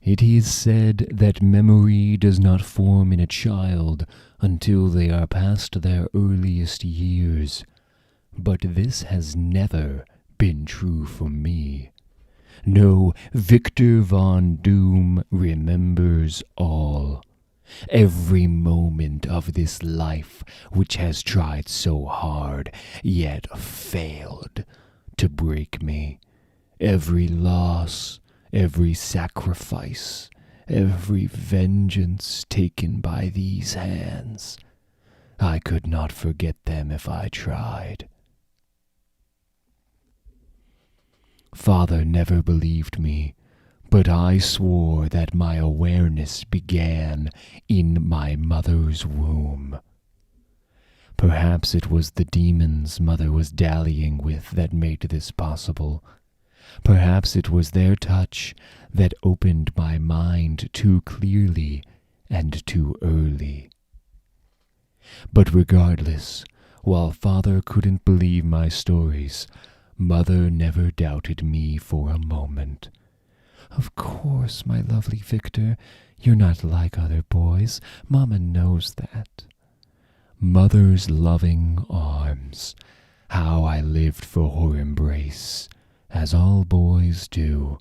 It is said that memory does not form in a child until they are past their earliest years, but this has never been true for me. No, Victor Von Doom remembers all. Every moment of this life which has tried so hard, yet failed to break me. Every loss, every sacrifice, every vengeance taken by these hands. I could not forget them if I tried. Father never believed me, but I swore that my awareness began in my mother's womb. Perhaps it was the demons Mother was dallying with that made this possible. Perhaps it was their touch that opened my mind too clearly and too early. But regardless, while Father couldn't believe my stories, Mother never doubted me for a moment. Of course, my lovely Victor, you're not like other boys. Mama knows that. Mother's loving arms, how I lived for her embrace, as all boys do.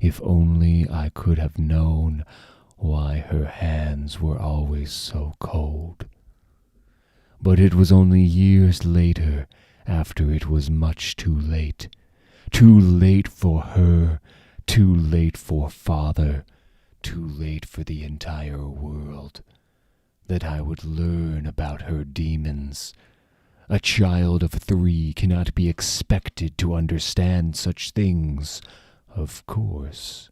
If only I could have known why her hands were always so cold. But it was only years later, after it was much too late. Too late for her, too late for Father, too late for the entire world, that I would learn about her demons. A child of 3 cannot be expected to understand such things, of course.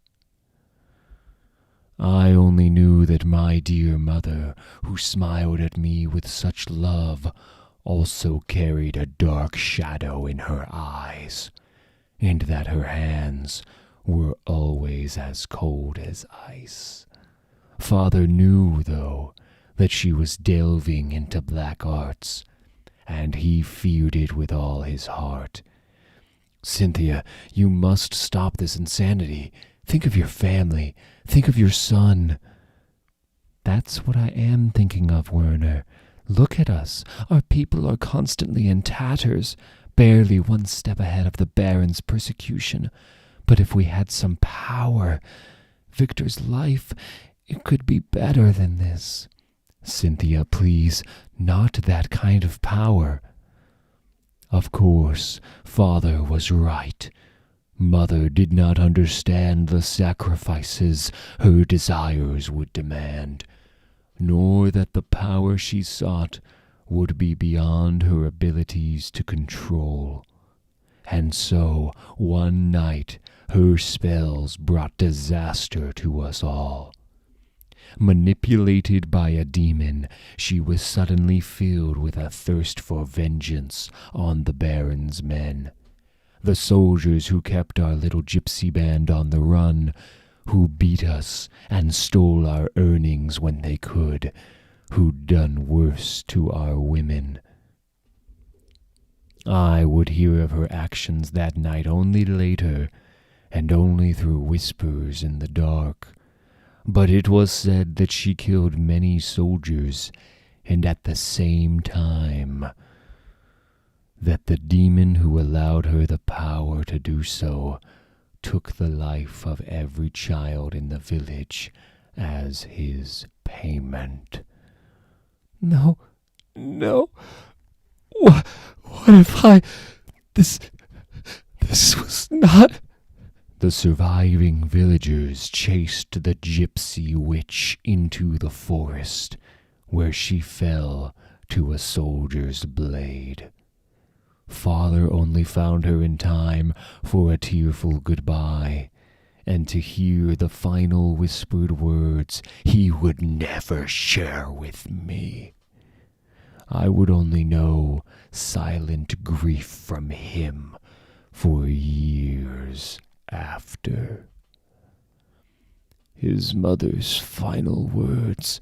I only knew that my dear mother, who smiled at me with such love, also carried a dark shadow in her eyes, and that her hands were always as cold as ice. Father knew, though, that she was delving into black arts, and he feared it with all his heart. Cynthia, you must stop this insanity. Think of your family. Think of your son. That's what I am thinking of, Werner. Look at us. Our people are constantly in tatters, barely one step ahead of the Baron's persecution. But if we had some power, Victor's life, it could be better than this. Cynthia, please, not that kind of power. Of course, Father was right. Mother did not understand the sacrifices her desires would demand, nor that the power she sought would be beyond her abilities to control. And so, one night, her spells brought disaster to us all. Manipulated by a demon, she was suddenly filled with a thirst for vengeance on the Baron's men. The soldiers who kept our little gypsy band on the run, who beat us and stole our earnings when they could, who'd done worse to our women. I would hear of her actions that night only later, and only through whispers in the dark. But it was said that she killed many soldiers, and at the same time that the demon who allowed her the power to do so took the life of every child in the village as his payment. No. What if This was not... The surviving villagers chased the gypsy witch into the forest, where she fell to a soldier's blade. Father only found her in time for a tearful goodbye, and to hear the final whispered words he would never share with me. I would only know silent grief from him for years after. His mother's final words.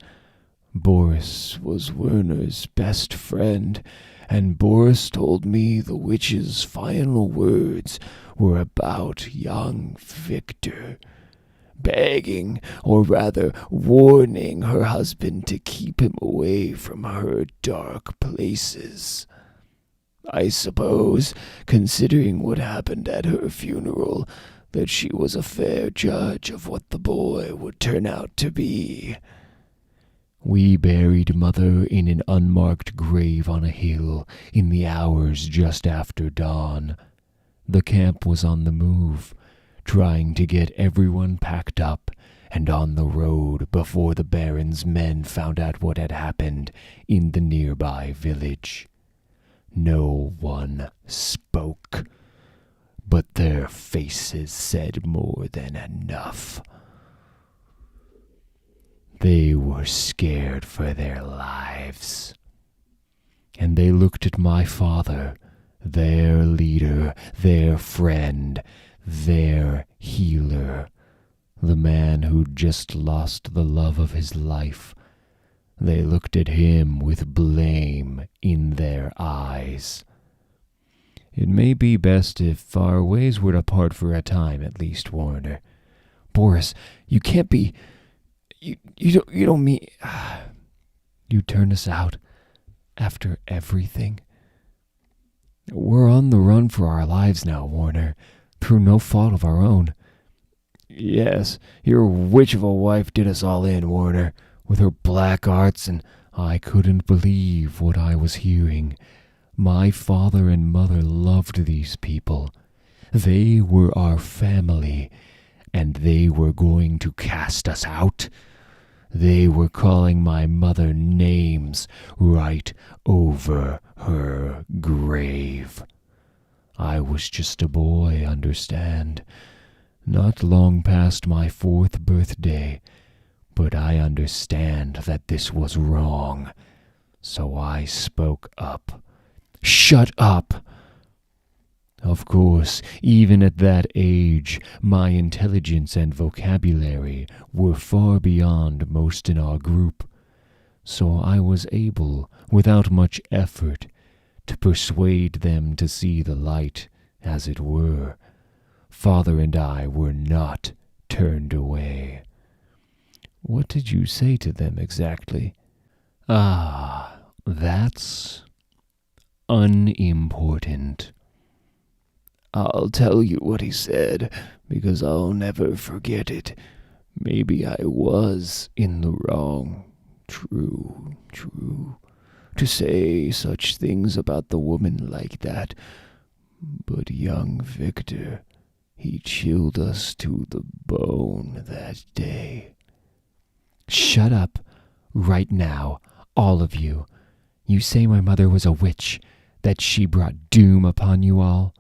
Boris was Werner's best friend, and Boris told me the witch's final words were about young Victor, begging, or rather warning her husband to keep him away from her dark places. I suppose, considering what happened at her funeral, that she was a fair judge of what the boy would turn out to be. We buried Mother in an unmarked grave on a hill in the hours just after dawn. The camp was on the move, trying to get everyone packed up and on the road before the Baron's men found out what had happened in the nearby village. No one spoke, but their faces said more than enough. They were scared for their lives. And they looked at my father, their leader, their friend, their healer, the man who'd just lost the love of his life. They looked at him with blame in their eyes. It may be best if our ways were to part for a time, at least, Warner. Boris, you can't be... You don't mean... You turned us out after everything? We're on the run for our lives now, Warner, through no fault of our own. Yes, your witch of a wife did us all in, Warner, with her black arts, and I couldn't believe what I was hearing. My father and mother loved these people. They were our family, and they were going to cast us out. They were calling my mother names right over her grave. I was just a boy, understand, not long past my 4th birthday, but I understand that this was wrong, so I spoke up. Shut up! Of course, even at that age, my intelligence and vocabulary were far beyond most in our group, so I was able, without much effort, to persuade them to see the light, as it were. Father and I were not turned away. What did you say to them exactly? Ah, that's unimportant. I'll tell you what he said, because I'll never forget it. Maybe I was in the wrong. True. To say such things about the woman like that. But young Victor, he chilled us to the bone that day. Shut up, right now, all of you. You say my mother was a witch, that she brought doom upon you all?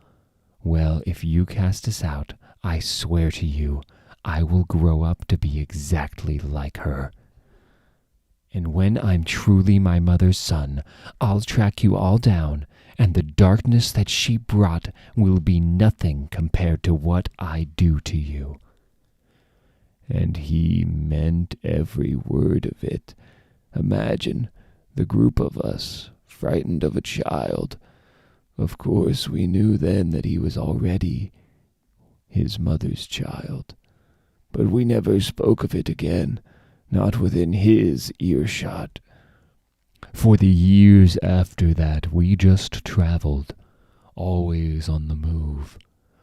Well, if you cast us out, I swear to you, I will grow up to be exactly like her. And when I'm truly my mother's son, I'll track you all down, and the darkness that she brought will be nothing compared to what I do to you. And he meant every word of it. Imagine the group of us, frightened of a child. Of course, we knew then that he was already his mother's child. But we never spoke of it again, not within his earshot. For the years after that, we just traveled, always on the move,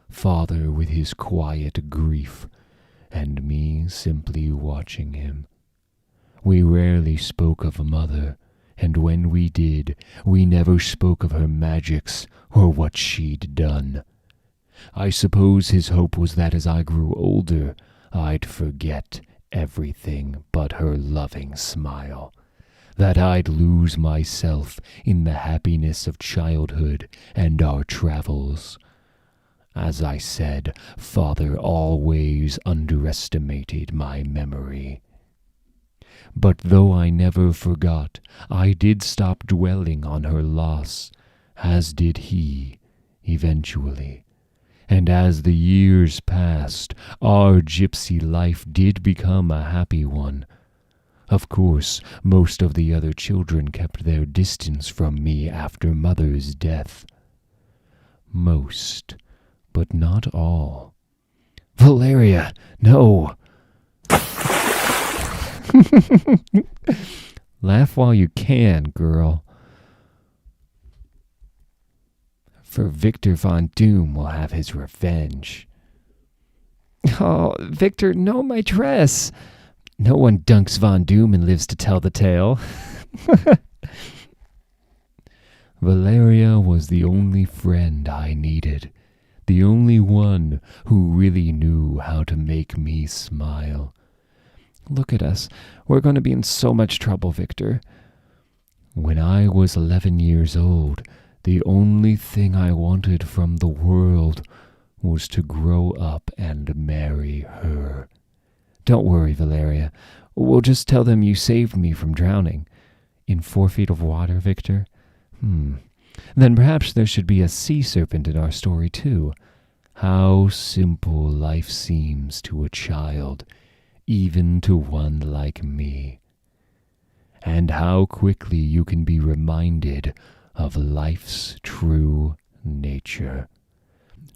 father with his quiet grief, and me simply watching him. We rarely spoke of mother, and when we did, we never spoke of her magics or what she'd done. I suppose his hope was that as I grew older, I'd forget everything but her loving smile, that I'd lose myself in the happiness of childhood and our travels. As I said, Father always underestimated my memory. But though I never forgot, I did stop dwelling on her loss, as did he, eventually. And as the years passed, our gypsy life did become a happy one. Of course, most of the other children kept their distance from me after Mother's death. Most, but not all. Valeria, no! Laugh while you can, girl. For Victor Von Doom will have his revenge. Oh, Victor, no, my dress. No one dunks Von Doom and lives to tell the tale. Valeria was the only friend I needed. The only one who really knew how to make me smile. Look at us. We're going to be in so much trouble, Victor. When I was 11 years old, the only thing I wanted from the world was to grow up and marry her. Don't worry, Valeria. We'll just tell them you saved me from drowning. In 4 feet of water, Victor? Then perhaps there should be a sea serpent in our story, too. How simple life seems to a child, even to one like me. And how quickly you can be reminded of life's true nature.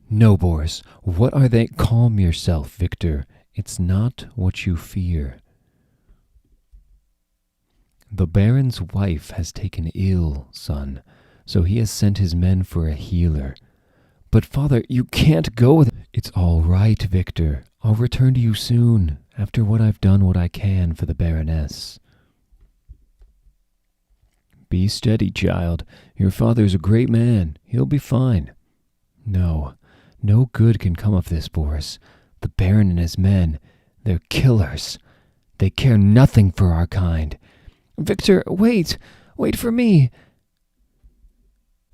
No, Boris, what are they? Calm yourself, Victor. It's not what you fear. The Baron's wife has taken ill, son, so he has sent his men for a healer. But, Father, you can't go with... It's all right, Victor. I'll return to you soon, after I've done what I can for the Baroness. Be steady, child. Your father's a great man. He'll be fine. No good can come of this, Boris. The Baron and his men, they're killers. They care nothing for our kind. Victor, wait for me.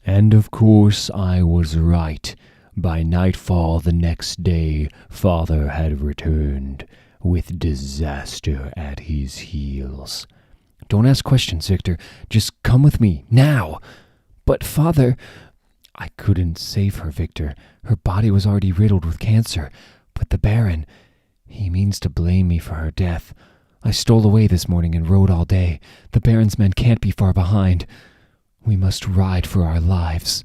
And of course I was right. By nightfall the next day, Father had returned, with disaster at his heels. Don't ask questions, Victor. Just come with me, now. But, Father... I couldn't save her, Victor. Her body was already riddled with cancer. But the Baron, he means to blame me for her death. I stole away this morning and rode all day. The Baron's men can't be far behind. We must ride for our lives.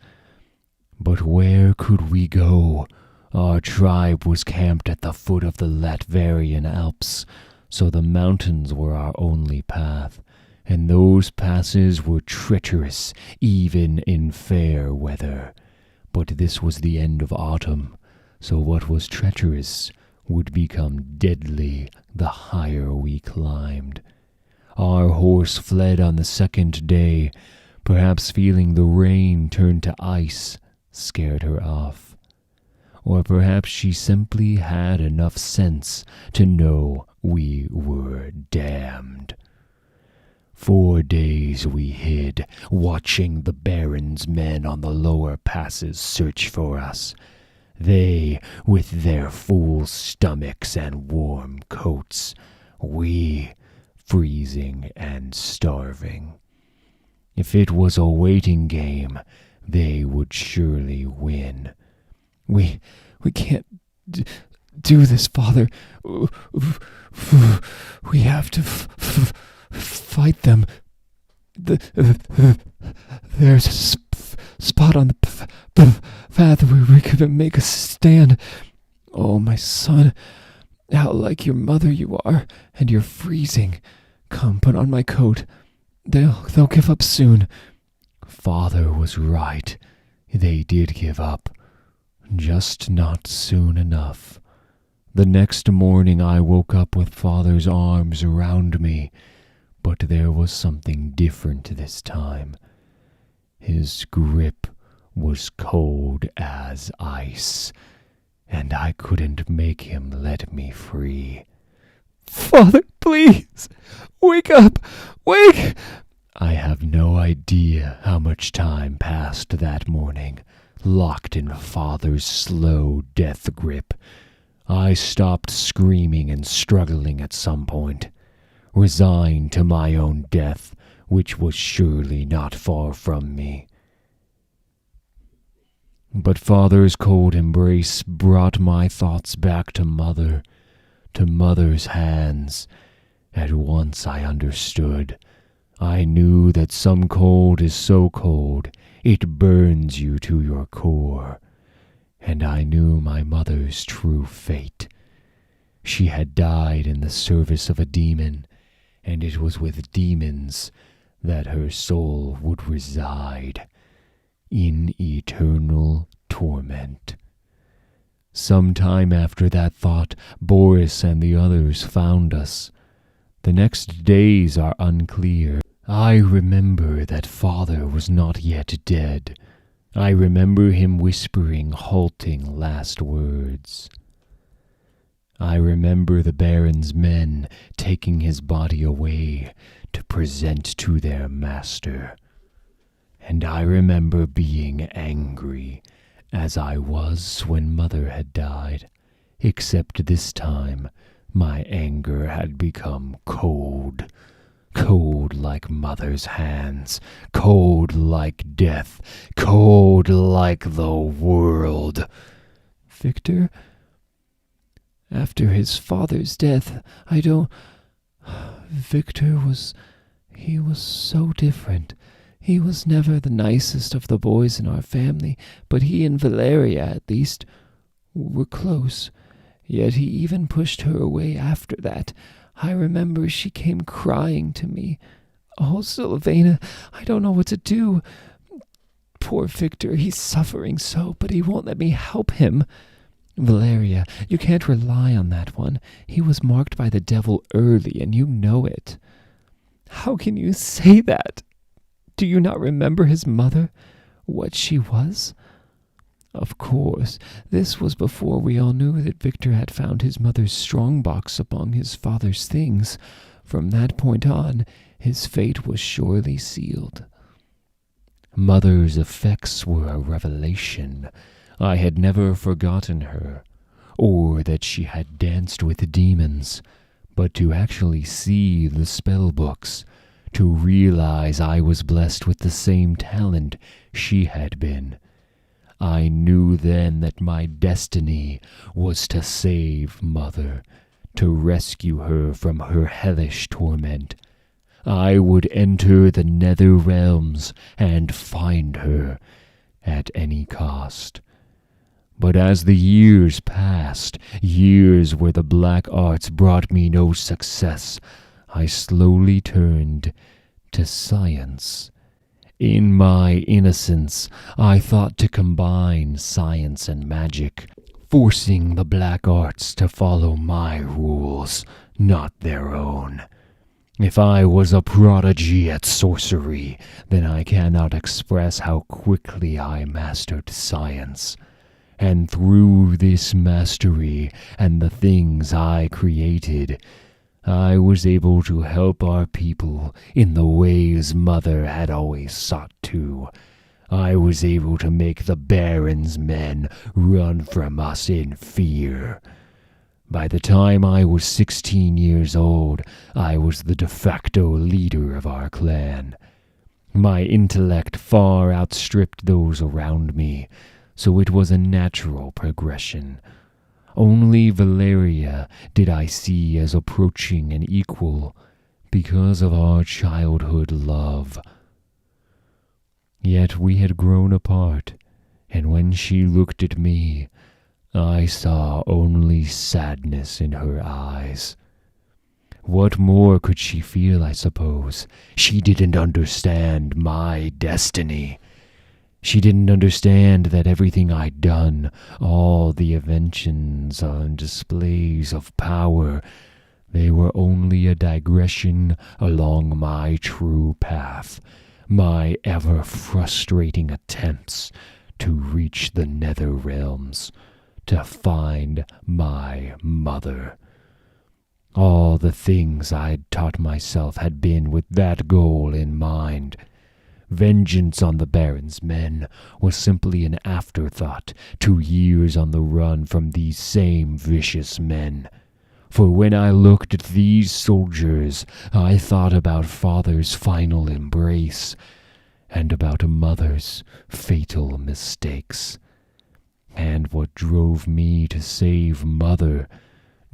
But where could we go? Our tribe was camped at the foot of the Latverian Alps, so the mountains were our only path. And those passes were treacherous, even in fair weather. But this was the end of autumn, so what was treacherous would become deadly the higher we climbed. Our horse fled on the second day, perhaps feeling the rain turn to ice scared her off. Or perhaps she simply had enough sense to know we were damned. 4 days we hid, watching the Baron's men on the lower passes search for us. They, with their full stomachs and warm coats, we, freezing and starving. If it was a waiting game, they would surely win. We can't do this, Father. We have to fight them. There's a spot on the path where we can make a stand. Oh, my son, how like your mother you are, and you're freezing. Come, put on my coat. They'll give up soon. Father was right. They did give up. Just not soon enough. The next morning I woke up with Father's arms around me, but there was something different this time. His grip was cold as ice, and I couldn't make him let me free. Father, please, wake up, wake! I have no idea how much time passed that morning, locked in Father's slow death grip. I stopped screaming and struggling at some point, resigned to my own death, which was surely not far from me. But Father's cold embrace brought my thoughts back to Mother's hands. At once I understood. I knew that some cold is so cold, it burns you to your core. And I knew my mother's true fate. She had died in the service of a demon, and it was with demons that her soul would reside in eternal torment. Some time after that thought, Boris and the others found us. The next days are unclear. I remember that father was not yet dead. I remember him whispering halting last words. I remember the Baron's men taking his body away to present to their master. And I remember being angry, as I was when Mother had died, except this time my anger had become cold. Cold like Mother's hands, cold like death, cold like the world. Victor? After his father's death, Victor he was so different. He was never the nicest of the boys in our family, but he and Valeria, at least, were close. Yet he even pushed her away after that. I remember she came crying to me. Oh, Sylvana, I don't know what to do. Poor Victor, he's suffering so, but he won't let me help him. Valeria, you can't rely on that one. He was marked by the devil early, and you know it. How can you say that? Do you not remember his mother? What she was? Of course, this was before we all knew that Victor had found his mother's strongbox among his father's things. From that point on, his fate was surely sealed. Mother's effects were a revelation. I had never forgotten her, or that she had danced with demons, but to actually see the spell books, to realize I was blessed with the same talent she had been. I knew then that my destiny was to save Mother, to rescue her from her hellish torment. I would enter the nether realms and find her at any cost. But as the years passed, years where the black arts brought me no success, I slowly turned to science. In my innocence, I thought to combine science and magic, forcing the black arts to follow my rules, not their own. If I was a prodigy at sorcery, then I cannot express how quickly I mastered science. And through this mastery and the things I created, I was able to help our people in the ways Mother had always sought to. I was able to make the Baron's men run from us in fear. By the time I was 16 years old, I was the de facto leader of our clan. My intellect far outstripped those around me, so it was a natural progression. Only Valeria did I see as approaching an equal because of our childhood love. Yet we had grown apart, and when she looked at me, I saw only sadness in her eyes. What more could she feel, I suppose? She didn't understand my destiny. She didn't understand that everything I'd done, all the inventions and displays of power, they were only a digression along my true path, my ever-frustrating attempts to reach the nether realms, to find my mother. All the things I'd taught myself had been with that goal in mind. Vengeance on the Baron's men was simply an afterthought to years on the run from these same vicious men. For when I looked at these soldiers, I thought about Father's final embrace and about a mother's fatal mistakes. And what drove me to save Mother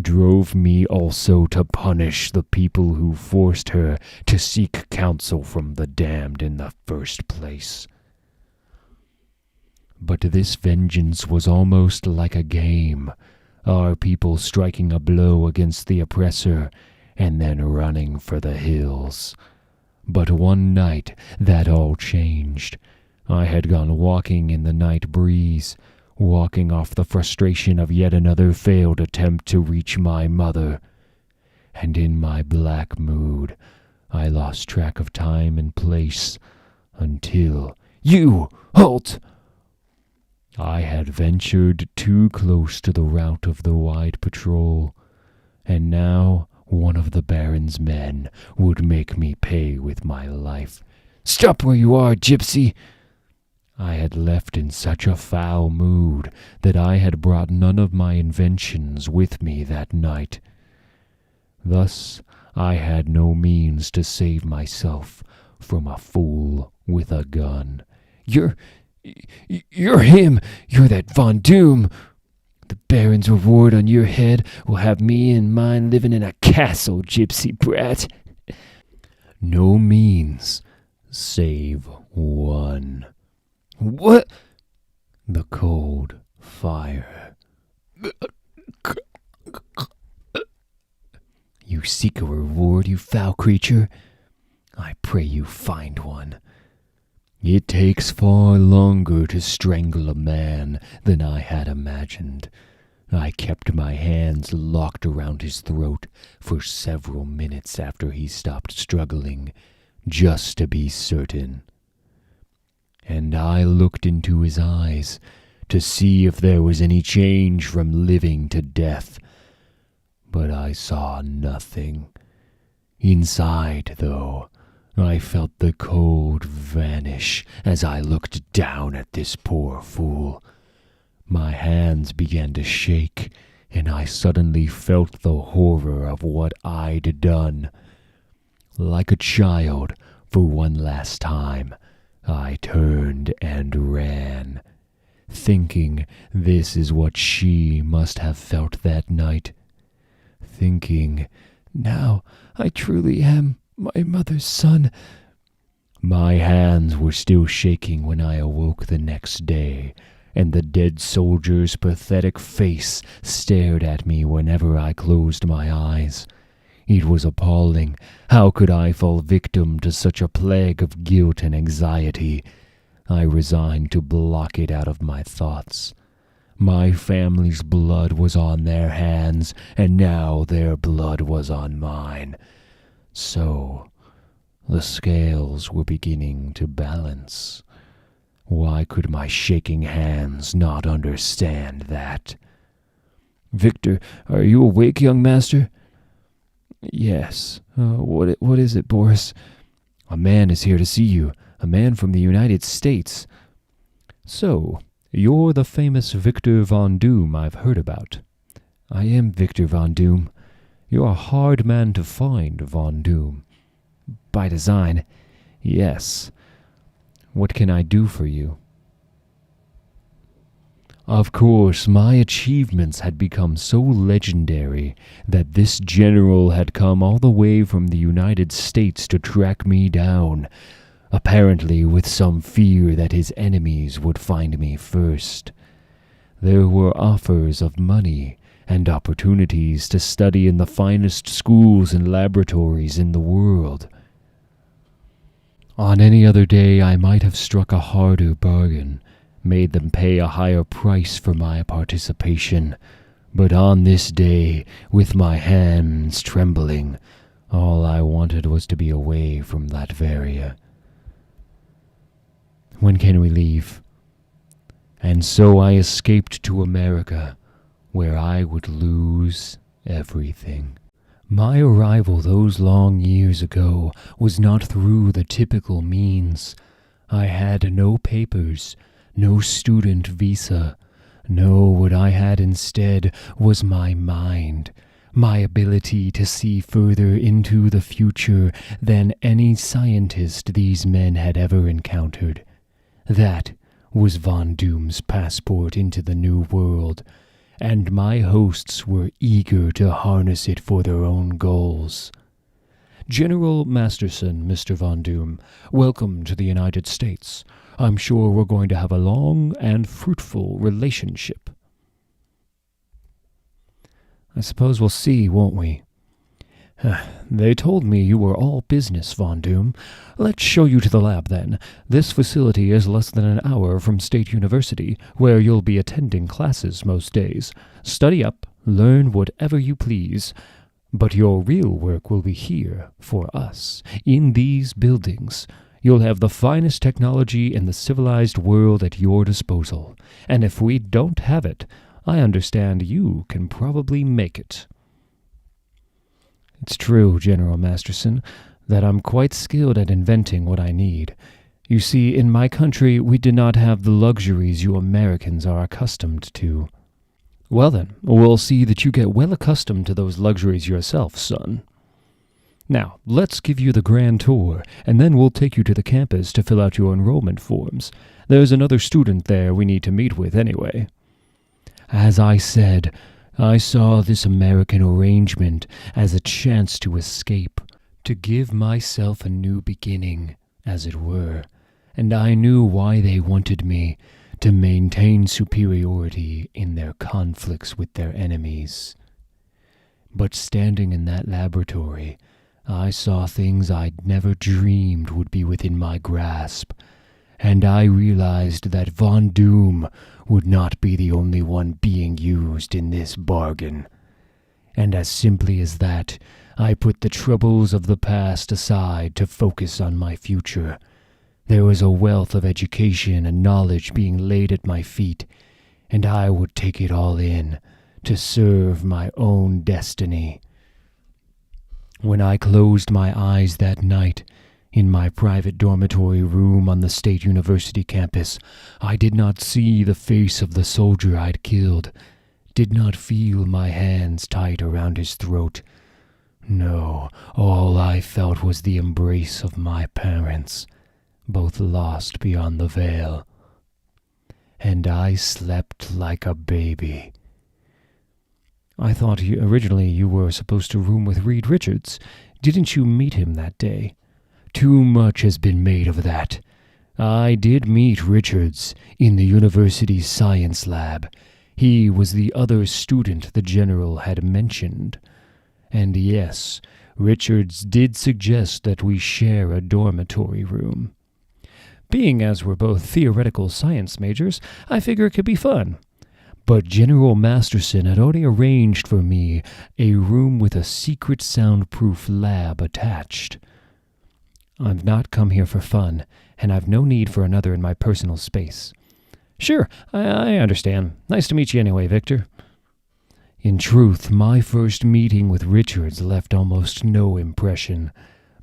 drove me also to punish the people who forced her to seek counsel from the damned in the first place. But this vengeance was almost like a game, our people striking a blow against the oppressor, and then running for the hills. But one night that all changed. I had gone walking in the night breeze, walking off the frustration of yet another failed attempt to reach my mother. And in my black mood, I lost track of time and place until... You! Halt! I had ventured too close to the route of the wide patrol, and now one of the Baron's men would make me pay with my life. Stop where you are, gypsy! I had left in such a foul mood that I had brought none of my inventions with me that night. Thus, I had no means to save myself from a fool with a gun. You're him! You're that Von Doom! The Baron's reward on your head will have me and mine living in a castle, gypsy brat. No means save one. What? The cold fire. You seek a reward, you foul creature? I pray you find one. It takes far longer to strangle a man than I had imagined. I kept my hands locked around his throat for several minutes after he stopped struggling, just to be certain. And I looked into his eyes to see if there was any change from living to death. But I saw nothing. Inside, though, I felt the cold vanish as I looked down at this poor fool. My hands began to shake, and I suddenly felt the horror of what I'd done. Like a child, for one last time, I turned and ran, thinking this is what she must have felt that night. Thinking, now I truly am my mother's son. My hands were still shaking when I awoke the next day, and the dead soldier's pathetic face stared at me whenever I closed my eyes. It was appalling. How could I fall victim to such a plague of guilt and anxiety? I resigned to block it out of my thoughts. My family's blood was on their hands, and now their blood was on mine. So, the scales were beginning to balance. Why could my shaking hands not understand that? Victor, are you awake, young master? Yes. What is it, Boris? A man is here to see you. A man from the United States. So, you're the famous Victor Von Doom I've heard about. I am Victor Von Doom. You're a hard man to find, Von Doom. By design, yes. What can I do for you? Of course, my achievements had become so legendary that this general had come all the way from the United States to track me down, apparently with some fear that his enemies would find me first. There were offers of money and opportunities to study in the finest schools and laboratories in the world. On any other day, I might have struck a harder bargain, made them pay a higher price for my participation. But on this day, with my hands trembling, all I wanted was to be away from Latveria. When can we leave? And so I escaped to America, where I would lose everything. My arrival those long years ago was not through the typical means. I had no papers, no student visa. No, what I had instead was my mind, my ability to see further into the future than any scientist these men had ever encountered. That was Von Doom's passport into the new world, and my hosts were eager to harness it for their own goals. General Masterson, Mr. Von Doom, welcome to the United States. I'm sure we're going to have a long and fruitful relationship. I suppose we'll see, won't we? They told me you were all business, Von Doom. Let's show you to the lab, then. This facility is less than an hour from State University, where you'll be attending classes most days. Study up, learn whatever you please. But your real work will be here, for us, in these buildings. You'll have the finest technology in the civilized world at your disposal. And if we don't have it, I understand you can probably make it. It's true, General Masterson, that I'm quite skilled at inventing what I need. You see, in my country, we do not have the luxuries you Americans are accustomed to. Well then, we'll see that you get well accustomed to those luxuries yourself, son. Now, let's give you the grand tour, and then we'll take you to the campus to fill out your enrollment forms. There's another student there we need to meet with anyway. As I said, I saw this American arrangement as a chance to escape, to give myself a new beginning, as it were, and I knew why they wanted me, to maintain superiority in their conflicts with their enemies. But standing in that laboratory, I saw things I'd never dreamed would be within my grasp, and I realized that Von Doom would not be the only one being used in this bargain. And as simply as that, I put the troubles of the past aside to focus on my future. There was a wealth of education and knowledge being laid at my feet, and I would take it all in to serve my own destiny. When I closed my eyes that night, in my private dormitory room on the State University campus, I did not see the face of the soldier I'd killed, did not feel my hands tight around his throat. No, all I felt was the embrace of my parents, both lost beyond the veil. And I slept like a baby. I thought originally you were supposed to room with Reed Richards. Didn't you meet him that day? Too much has been made of that. I did meet Richards in the university's science lab. He was the other student the general had mentioned. And yes, Richards did suggest that we share a dormitory room. Being as we're both theoretical science majors, I figure it could be fun. But General Masterson had already arranged for me a room with a secret soundproof lab attached. I've not come here for fun, and I've no need for another in my personal space. Sure, I understand. Nice to meet you anyway, Victor. In truth, my first meeting with Richards left almost no impression.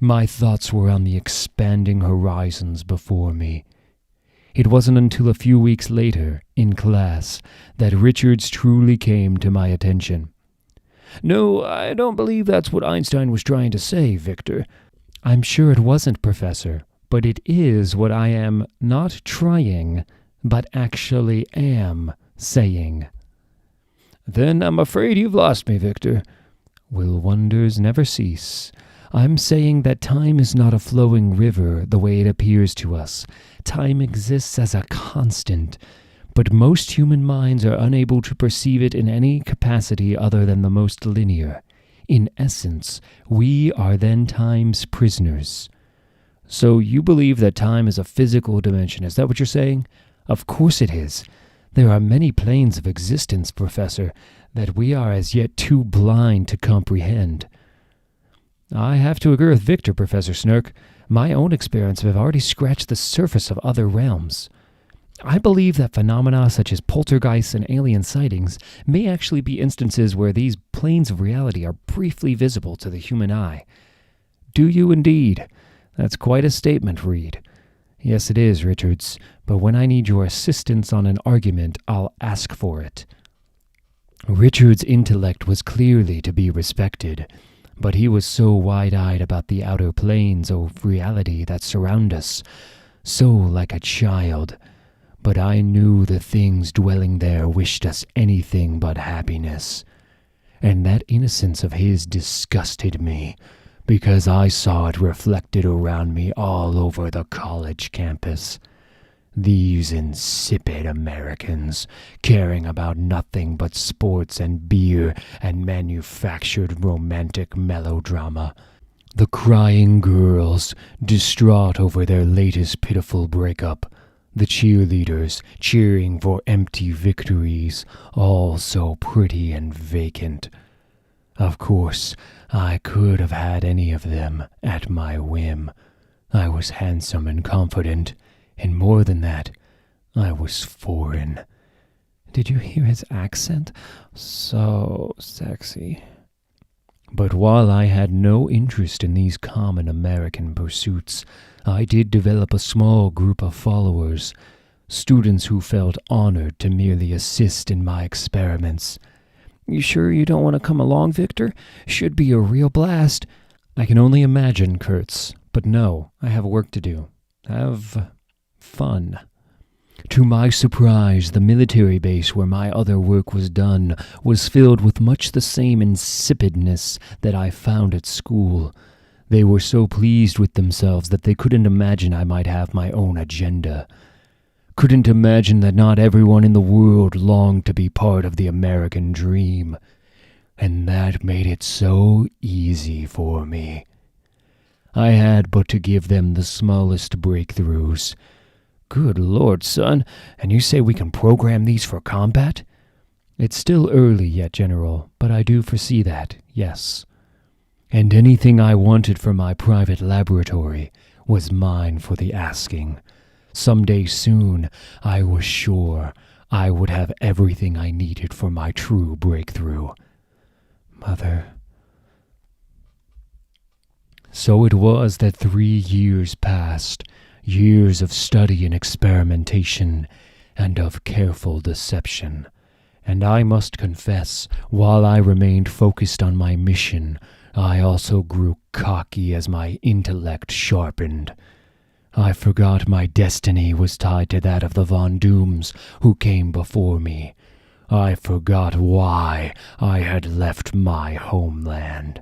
My thoughts were on the expanding horizons before me. It wasn't until a few weeks later, in class, that Richards truly came to my attention. No, I don't believe that's what Einstein was trying to say, Victor. I'm sure it wasn't, Professor, but it is what I am not trying, but actually am saying. Then I'm afraid you've lost me, Victor. Will wonders never cease? I'm saying that time is not a flowing river the way it appears to us. Time exists as a constant, but most human minds are unable to perceive it in any capacity other than the most linear. In essence, we are then time's prisoners. So you believe that time is a physical dimension, is that what you're saying? Of course it is. There are many planes of existence, Professor, that we are as yet too blind to comprehend. I have to agree with Victor, Professor Snurk. My own experience have already scratched the surface of other realms. I believe that phenomena such as poltergeists and alien sightings may actually be instances where these planes of reality are briefly visible to the human eye. Do you indeed? That's quite a statement, Reed. Yes, it is, Richards, but when I need your assistance on an argument, I'll ask for it. Richards' intellect was clearly to be respected, but he was so wide-eyed about the outer planes of reality that surround us, so like a child. But I knew the things dwelling there wished us anything but happiness. And that innocence of his disgusted me, because I saw it reflected around me all over the college campus. These insipid Americans, caring about nothing but sports and beer and manufactured romantic melodrama. The crying girls, distraught over their latest pitiful breakup. The cheerleaders, cheering for empty victories, all so pretty and vacant. Of course, I could have had any of them at my whim. I was handsome and confident. And more than that, I was foreign. Did you hear his accent? So sexy. But while I had no interest in these common American pursuits, I did develop a small group of followers, students who felt honored to merely assist in my experiments. You sure you don't want to come along, Victor? Should be a real blast. I can only imagine, Kurtz. But no, I have work to do. Have fun. To my surprise, the military base where my other work was done was filled with much the same insipidness that I found at school. They were so pleased with themselves that they couldn't imagine I might have my own agenda. Couldn't imagine that not everyone in the world longed to be part of the American dream. And that made it so easy for me. I had but to give them the smallest breakthroughs. Good Lord, son, and you say we can program these for combat? It's still early yet, General, but I do foresee that, yes. And anything I wanted for my private laboratory was mine for the asking. Someday soon, I was sure I would have everything I needed for my true breakthrough. Mother. So it was that 3 years passed, years of study and experimentation, and of careful deception. And I must confess, while I remained focused on my mission, I also grew cocky as my intellect sharpened. I forgot my destiny was tied to that of the Von Dooms who came before me. I forgot why I had left my homeland.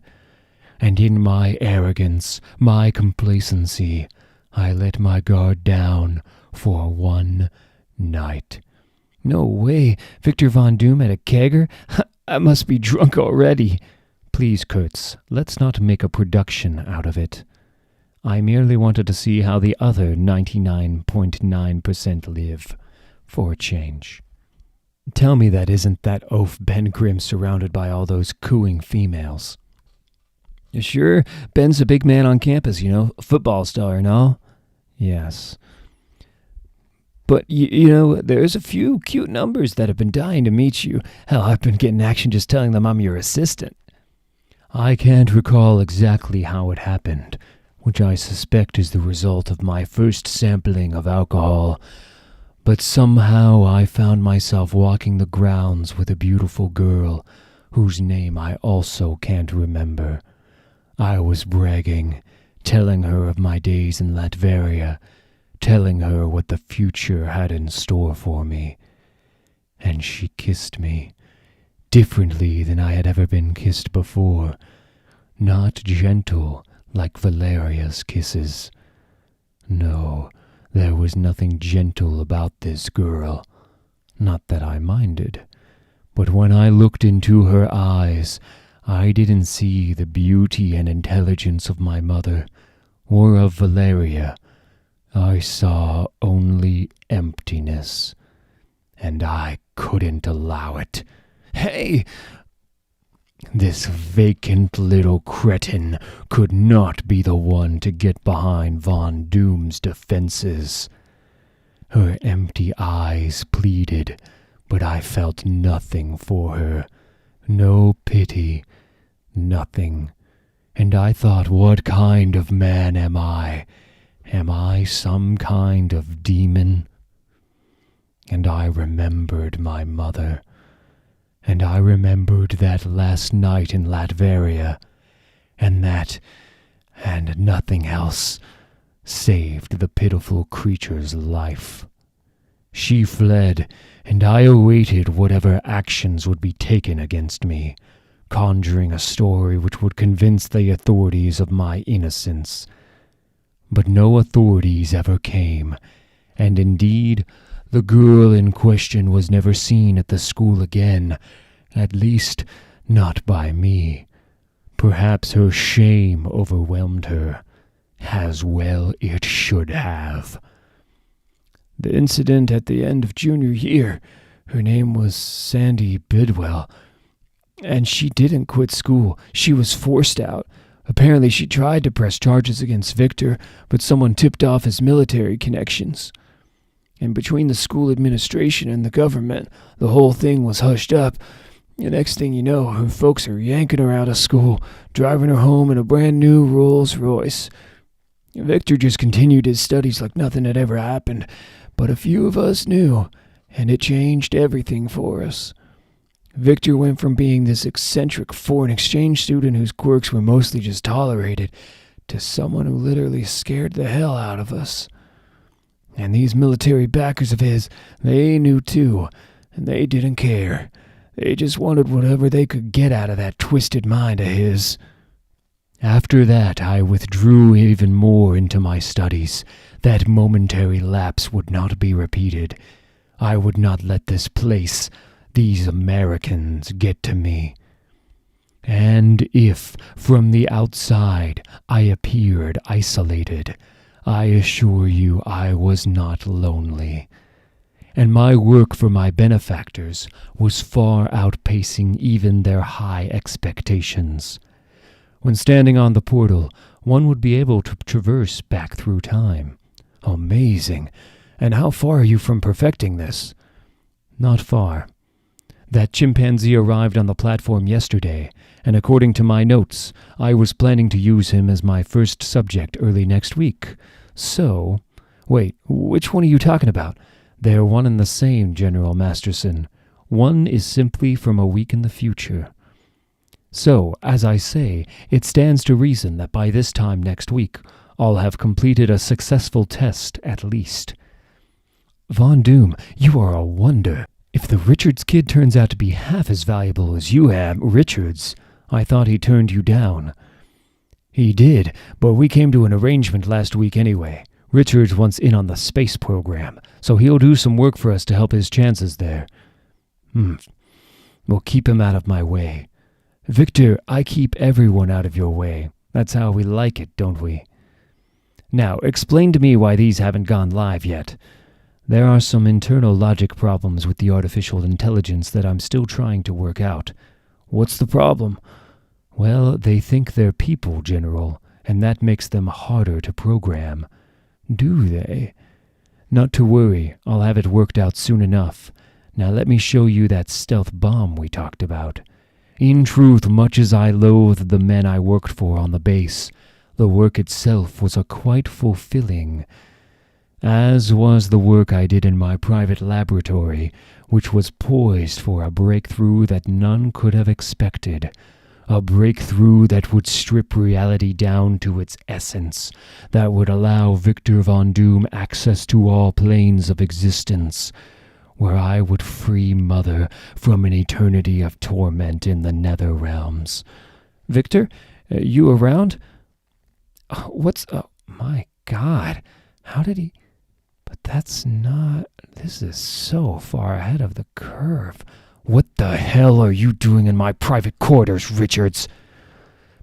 And in my arrogance, my complacency, I let my guard down for one night. No way, Victor Von Doom at a kegger? I must be drunk already. Please, Kurtz, let's not make a production out of it. I merely wanted to see how the other 99.9% live, for a change. Tell me that isn't that oaf Ben Grimm surrounded by all those cooing females. Sure, Ben's a big man on campus, a football star and all. Yes. But, there's a few cute numbers that have been dying to meet you. Hell, I've been getting action just telling them I'm your assistant. I can't recall exactly how it happened, which I suspect is the result of my first sampling of alcohol, but somehow I found myself walking the grounds with a beautiful girl, whose name I also can't remember. I was bragging, telling her of my days in Latveria, telling her what the future had in store for me. And she kissed me, differently than I had ever been kissed before, not gentle like Valeria's kisses. No, there was nothing gentle about this girl, not that I minded, but when I looked into her eyes, I didn't see the beauty and intelligence of my mother, or of Valeria. I saw only emptiness, and I couldn't allow it. Hey! This vacant little cretin could not be the one to get behind Von Doom's defenses. Her empty eyes pleaded, but I felt nothing for her. No pity, nothing. And I thought, what kind of man am I? Am I some kind of demon? And I remembered my mother. And I remembered that last night in Latveria, and that, and nothing else, saved the pitiful creature's life. She fled, and I awaited whatever actions would be taken against me, conjuring a story which would convince the authorities of my innocence. But no authorities ever came, And indeed, the girl in question was never seen at the school again, at least not by me. Perhaps her shame overwhelmed her, as well it should have. The incident at the end of junior year, her name was Sandy Bidwell, and she didn't quit school. She was forced out. Apparently she tried to press charges against Victor, but someone tipped off his military connections. And between the school administration and the government, the whole thing was hushed up. The next thing you know, her folks are yanking her out of school, driving her home in a brand new Rolls Royce. Victor just continued his studies like nothing had ever happened, but a few of us knew, and it changed everything for us. Victor went from being this eccentric foreign exchange student whose quirks were mostly just tolerated to someone who literally scared the hell out of us. And these military backers of his, they knew too, and they didn't care. They just wanted whatever they could get out of that twisted mind of his. After that, I withdrew even more into my studies. That momentary lapse would not be repeated. I would not let this place, these Americans, get to me. And if, from the outside, I appeared isolated, I assure you I was not lonely. And my work for my benefactors was far outpacing even their high expectations. When standing on the portal, one would be able to traverse back through time. Amazing! And how far are you from perfecting this? Not far. That chimpanzee arrived on the platform yesterday, and according to my notes, I was planning to use him as my first subject early next week. So, wait, which one are you talking about? They're one and the same, General Masterson. One is simply from a week in the future. So, as I say, it stands to reason that by this time next week, I'll have completed a successful test at least. Von Doom, you are a wonder. If the Richards kid turns out to be half as valuable as you have, Richards, I thought he turned you down. He did, but we came to an arrangement last week anyway. Richards wants in on the space program, so he'll do some work for us to help his chances there. We'll keep him out of my way. Victor, I keep everyone out of your way. That's how we like it, don't we? Now, explain to me why these haven't gone live yet. There are some internal logic problems with the artificial intelligence that I'm still trying to work out. What's the problem? Well, they think they're people, General, and that makes them harder to program. Do they? Not to worry, I'll have it worked out soon enough. Now let me show you that stealth bomb we talked about. In truth, much as I loathed the men I worked for on the base, the work itself was quite fulfilling. As was the work I did in my private laboratory, which was poised for a breakthrough that none could have expected. A breakthrough that would strip reality down to its essence, that would allow Victor Von Doom access to all planes of existence, where I would free Mother from an eternity of torment in the nether realms. Victor, you around? My God, how did he... But that's not... This is so far ahead of the curve. What the hell are you doing in my private quarters, Richards?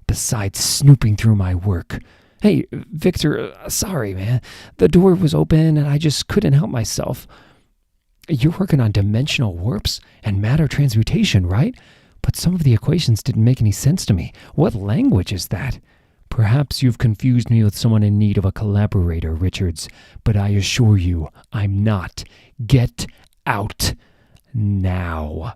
Besides snooping through my work. Hey, Victor, sorry, man. The door was open and I just couldn't help myself. You're working on dimensional warps and matter transmutation, right? But some of the equations didn't make any sense to me. What language is that? Perhaps you've confused me with someone in need of a collaborator, Richards, but I assure you, I'm not. Get out now.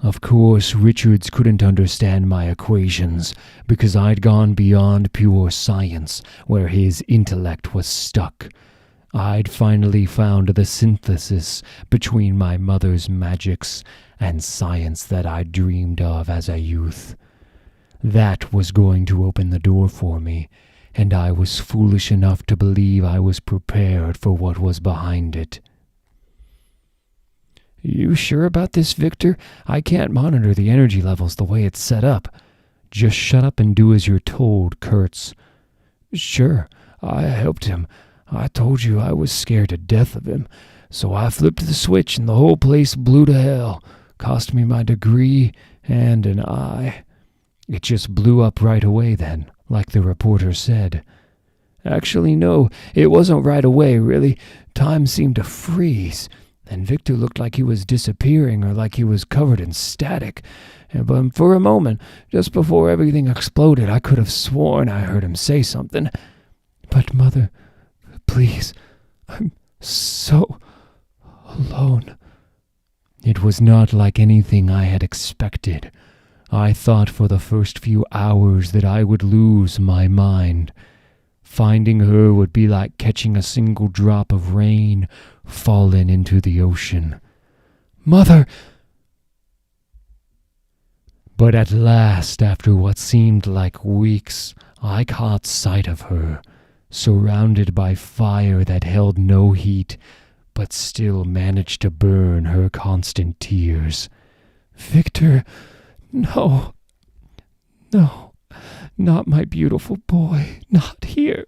Of course, Richards couldn't understand my equations, because I'd gone beyond pure science, where his intellect was stuck. I'd finally found the synthesis between my mother's magics and science that I dreamed of as a youth. That was going to open the door for me, and I was foolish enough to believe I was prepared for what was behind it. You sure about this, Victor? I can't monitor the energy levels the way it's set up. Just shut up and do as you're told, Kurtz. Sure, I helped him. I told you I was scared to death of him, so I flipped the switch and the whole place blew to hell. Cost me my degree and an eye. It just blew up right away then, like the reporter said. Actually, no, it wasn't right away, really. Time seemed to freeze, and Victor looked like he was disappearing or like he was covered in static. But for a moment, just before everything exploded, I could have sworn I heard him say something. But, Mother, please, I'm so alone. It was not like anything I had expected. I thought for the first few hours that I would lose my mind. Finding her would be like catching a single drop of rain fallen into the ocean. Mother! But at last, after what seemed like weeks, I caught sight of her, surrounded by fire that held no heat, but still managed to burn her constant tears. Victor, no, not my beautiful boy, not here.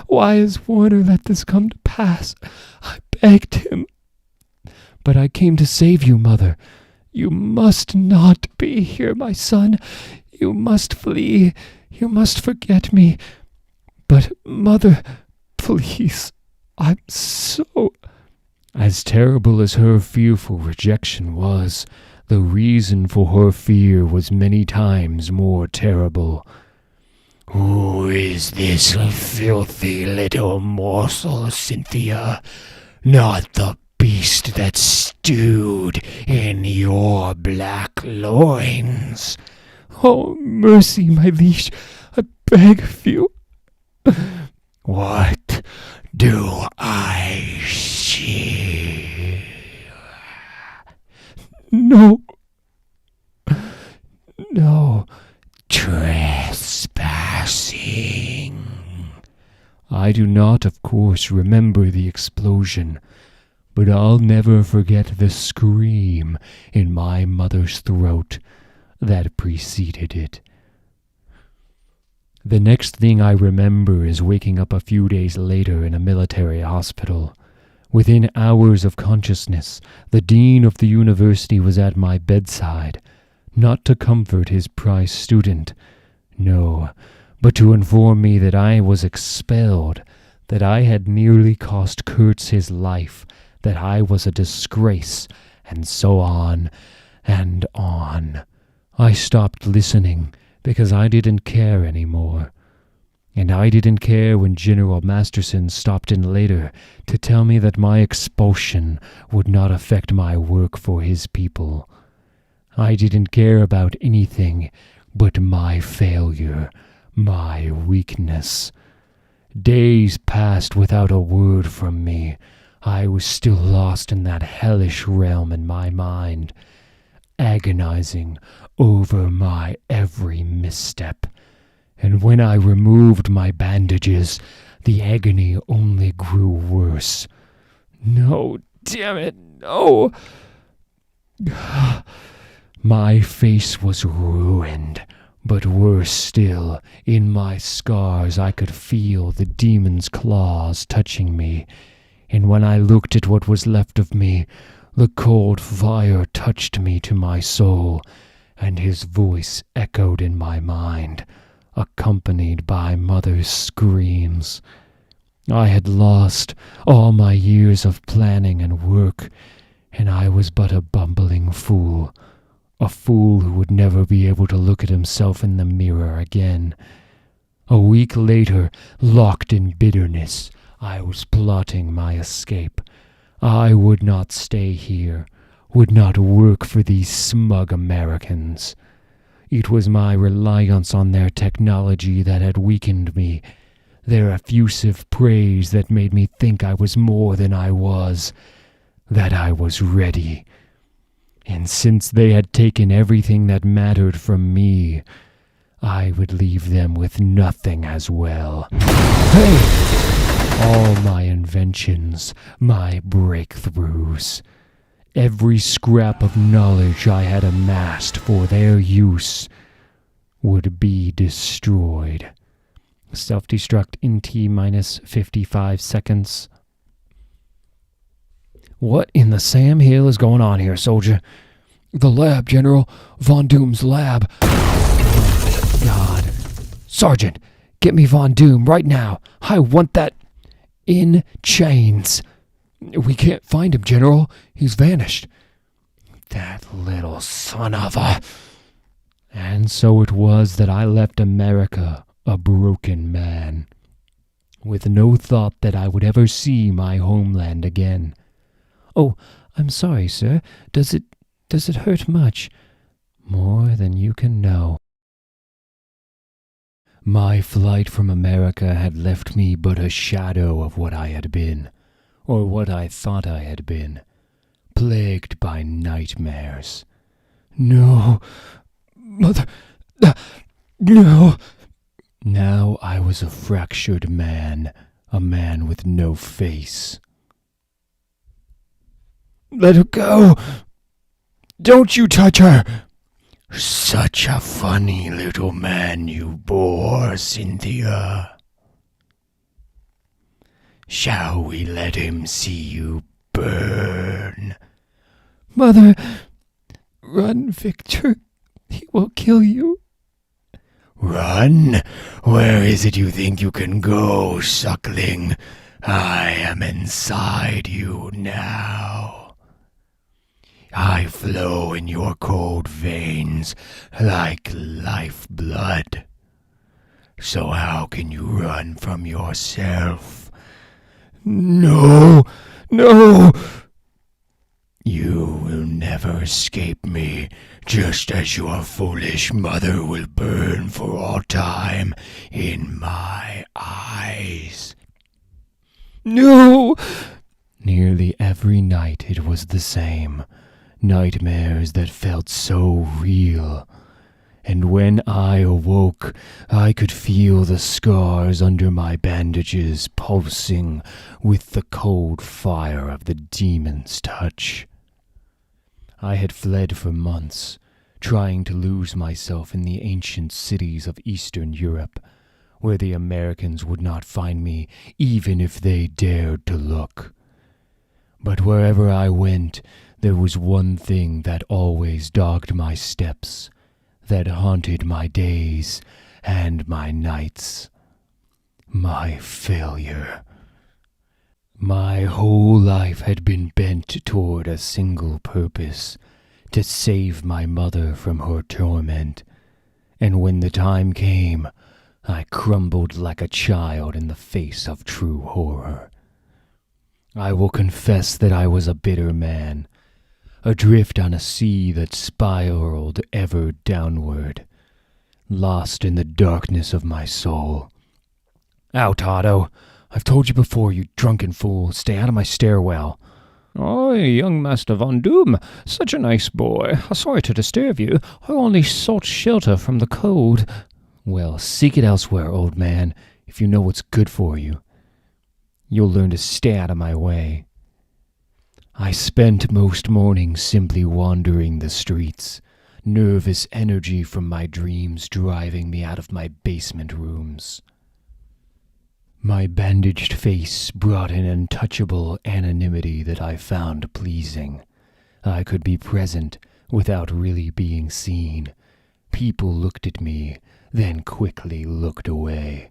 Why has Warner let this come to pass? I begged him. But I came to save you, Mother. You must not be here, my son. You must flee. You must forget me. But, Mother, please, I'm so... As terrible as her fearful rejection was, the reason for her fear was many times more terrible. Who is this filthy little morsel, Cynthia? Not the beast that stewed in your black loins. Oh, mercy, my liege, I beg of you. What do I see? No. Trespassing. I do not, of course, remember the explosion, but I'll never forget the scream in my mother's throat that preceded it. The next thing I remember is waking up a few days later in a military hospital. Within hours of consciousness, the dean of the university was at my bedside, not to comfort his prize student, no, but to inform me that I was expelled, that I had nearly cost Kurtz his life, that I was a disgrace, and so on and on. I stopped listening because I didn't care anymore. And I didn't care when General Masterson stopped in later to tell me that my expulsion would not affect my work for his people. I didn't care about anything but my failure, my weakness. Days passed without a word from me. I was still lost in that hellish realm in my mind, agonizing over my every misstep. And when I removed my bandages, the agony only grew worse. No, damn it, no! My face was ruined, but worse still, in my scars I could feel the demon's claws touching me, and when I looked at what was left of me, the cold fire touched me to my soul, and his voice echoed in my mind, accompanied by Mother's screams. I had lost all my years of planning and work, and I was but a bumbling fool, a fool who would never be able to look at himself in the mirror again. A week later, locked in bitterness, I was plotting my escape. I would not stay here, would not work for these smug Americans. It was my reliance on their technology that had weakened me, their effusive praise that made me think I was more than I was, that I was ready. And since they had taken everything that mattered from me, I would leave them with nothing as well. Hey! All my inventions, my breakthroughs, every scrap of knowledge I had amassed for their use would be destroyed. Self-destruct in T minus 55 seconds. What in the Sam Hill is going on here, soldier? The lab, General. Von Doom's lab. Oh, God. Sergeant, get me Von Doom right now. I want that in chains. We can't find him, General. He's vanished. That little son of a... And so it was that I left America a broken man, with no thought that I would ever see my homeland again. Oh, I'm sorry, sir. Does it hurt much? More than you can know. My flight from America had left me but a shadow of what I had been, or what I thought I had been, plagued by nightmares. No, Mother, no. Now I was a fractured man, a man with no face. Let her go! Don't you touch her! Such a funny little man you bore, Cynthia. Shall we let him see you burn? Mother, run, Victor. He will kill you. Run? Where is it you think you can go, suckling? I am inside you now. I flow in your cold veins like lifeblood. So how can you run from yourself? No, no! You will never escape me, just as your foolish mother will burn for all time in my eyes. No! Nearly every night it was the same. Nightmares that felt so real. And when I awoke, I could feel the scars under my bandages pulsing with the cold fire of the demon's touch. I had fled for months, trying to lose myself in the ancient cities of Eastern Europe, where the Americans would not find me even if they dared to look. But wherever I went, there was one thing that always dogged my steps, that haunted my days and my nights. My failure. My whole life had been bent toward a single purpose, to save my mother from her torment. And when the time came, I crumbled like a child in the face of true horror. I will confess that I was a bitter man, adrift on a sea that spiraled ever downward, lost in the darkness of my soul. Out, Otto! I've told you before, you drunken fool. Stay out of my stairwell. Oh, young Master Von Doom. Such a nice boy. Sorry to disturb you. I only sought shelter from the cold. Well, seek it elsewhere, old man, if you know what's good for you. You'll learn to stay out of my way. I spent most mornings simply wandering the streets, nervous energy from my dreams driving me out of my basement rooms. My bandaged face brought an untouchable anonymity that I found pleasing. I could be present without really being seen. People looked at me, then quickly looked away.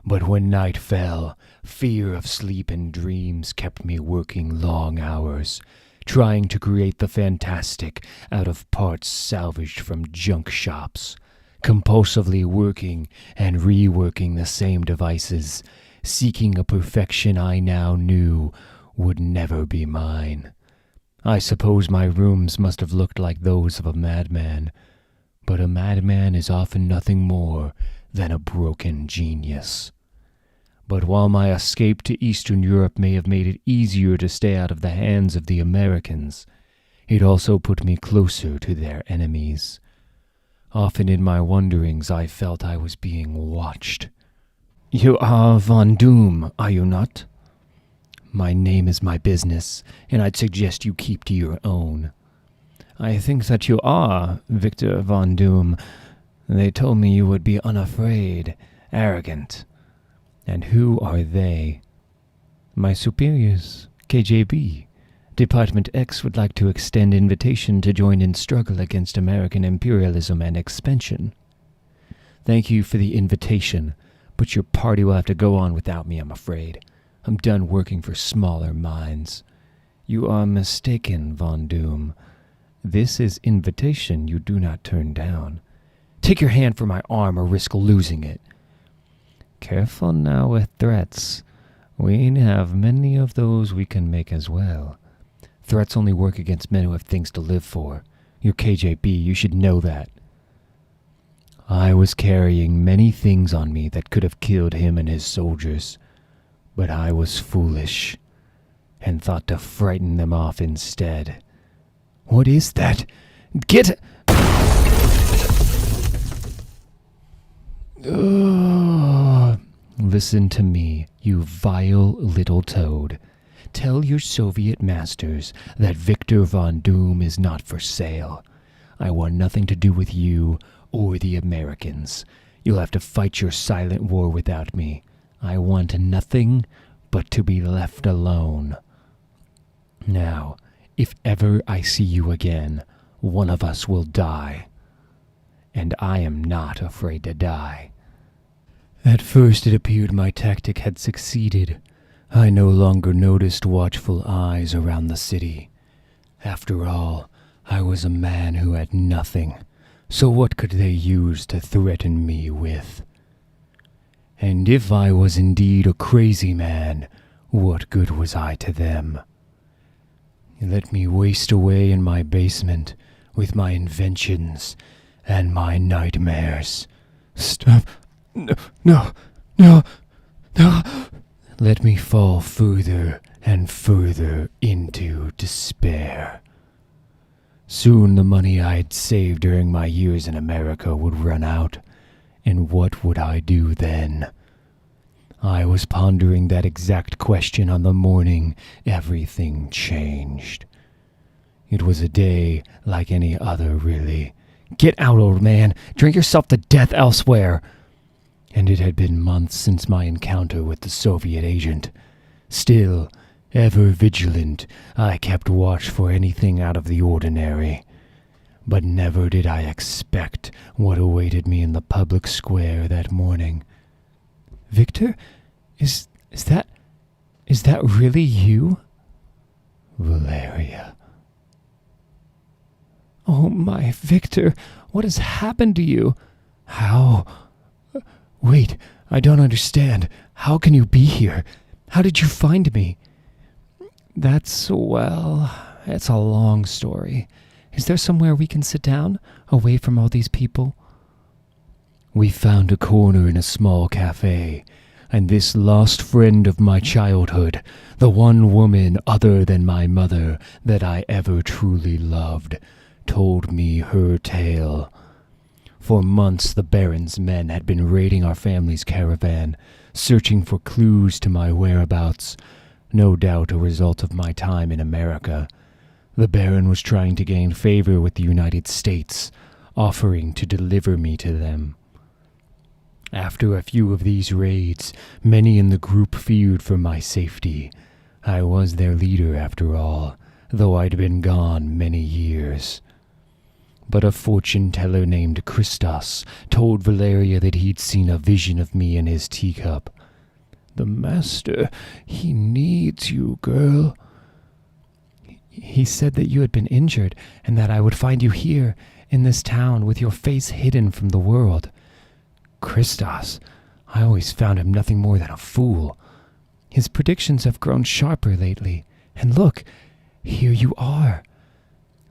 But when night fell, fear of sleep and dreams kept me working long hours, trying to create the fantastic out of parts salvaged from junk shops, compulsively working and reworking the same devices, seeking a perfection I now knew would never be mine. I suppose my rooms must have looked like those of a madman, but a madman is often nothing more than a broken genius. But while my escape to Eastern Europe may have made it easier to stay out of the hands of the Americans, it also put me closer to their enemies. Often in my wanderings I felt I was being watched. You are Von Doom, are you not? My name is my business, and I'd suggest you keep to your own. I think that you are, Victor Von Doom. They told me you would be unafraid, arrogant. And who are they? My superiors, KJB. Department X would like to extend invitation to join in struggle against American imperialism and expansion. Thank you for the invitation, but your party will have to go on without me, I'm afraid. I'm done working for smaller minds. You are mistaken, Von Doom. This is invitation you do not turn down. Take your hand from my arm or risk losing it. Careful now with threats. We have many of those we can make as well. Threats only work against men who have things to live for. You're KJB, you should know that. I was carrying many things on me that could have killed him and his soldiers, but I was foolish and thought to frighten them off instead. What is that? Get... Listen to me, you vile little toad. Tell your Soviet masters that Victor Von Doom is not for sale. I want nothing to do with you or the Americans. You'll have to fight your silent war without me. I want nothing but to be left alone. Now, if ever I see you again, one of us will die. And I am not afraid to die. At first it appeared my tactic had succeeded. I no longer noticed watchful eyes around the city. After all, I was a man who had nothing, so what could they use to threaten me with? And if I was indeed a crazy man, what good was I to them? Let me waste away in my basement with my inventions and my nightmares. Stop. No. Let me fall further and further into despair. Soon the money I'd saved during my years in America would run out, and what would I do then? I was pondering that exact question on the morning everything changed. It was a day like any other, really. Get out, old man! Drink yourself to death elsewhere! And it had been months since my encounter with the Soviet agent. Still, ever vigilant, I kept watch for anything out of the ordinary. But never did I expect what awaited me in the public square that morning. Victor? Is that really you? Valeria. Oh, my Victor, what has happened to you? How? Wait, I don't understand. How can you be here? How did you find me? It's a long story. Is there somewhere we can sit down, away from all these people? We found a corner in a small cafe, and this lost friend of my childhood, the one woman other than my mother that I ever truly loved, told me her tale. For months the Baron's men had been raiding our family's caravan, searching for clues to my whereabouts, no doubt a result of my time in America. The Baron was trying to gain favor with the United States, offering to deliver me to them. After a few of these raids, many in the group feared for my safety. I was their leader after all, though I'd been gone many years. But a fortune-teller named Christos told Valeria that he'd seen a vision of me in his teacup. The master, he needs you, girl. He said that you had been injured, and that I would find you here, in this town, with your face hidden from the world. Christos, I always found him nothing more than a fool. His predictions have grown sharper lately, and look, here you are.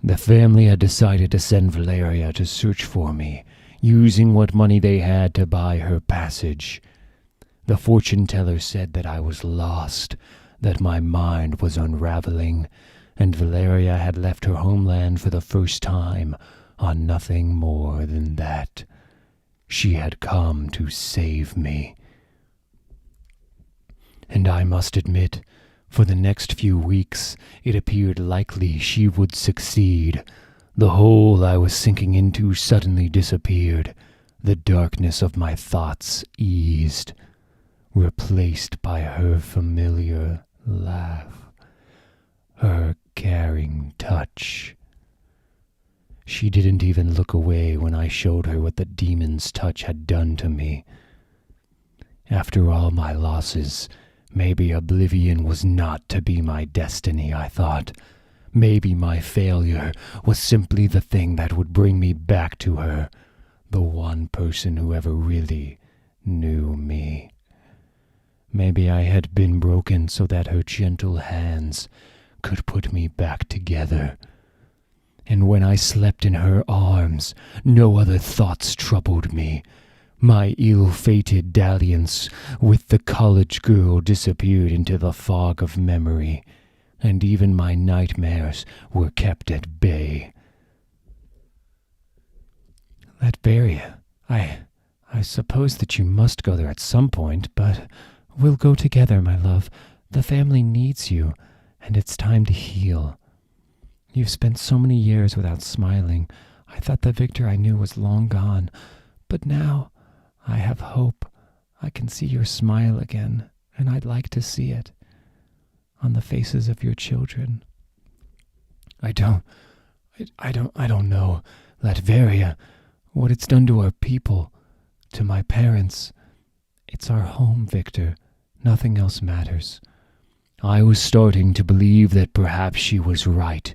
The family had decided to send Valeria to search for me, using what money they had to buy her passage. The fortune-teller said that I was lost, that my mind was unraveling, and Valeria had left her homeland for the first time on nothing more than that. She had come to save me. And I must admit, for the next few weeks, it appeared likely she would succeed. The hole I was sinking into suddenly disappeared. the darkness of my thoughts eased, replaced by her familiar laugh, her caring touch. She didn't even look away when I showed her what the demon's touch had done to me. After all my losses, maybe oblivion was not to be my destiny, I thought. Maybe my failure was simply the thing that would bring me back to her, the one person who ever really knew me. Maybe I had been broken so that her gentle hands could put me back together. And when I slept in her arms, no other thoughts troubled me. My ill-fated dalliance with the college girl disappeared into the fog of memory, and even my nightmares were kept at bay. Latveria, I suppose that you must go there at some point, but we'll go together, my love. The family needs you, and it's time to heal. You've spent so many years without smiling. I thought the Victor I knew was long gone, but now I have hope. I can see your smile again, and I'd like to see it on the faces of your children. I don't know, Latveria, what it's done to our people, to my parents. It's our home, Victor. Nothing else matters. I was starting to believe that perhaps she was right.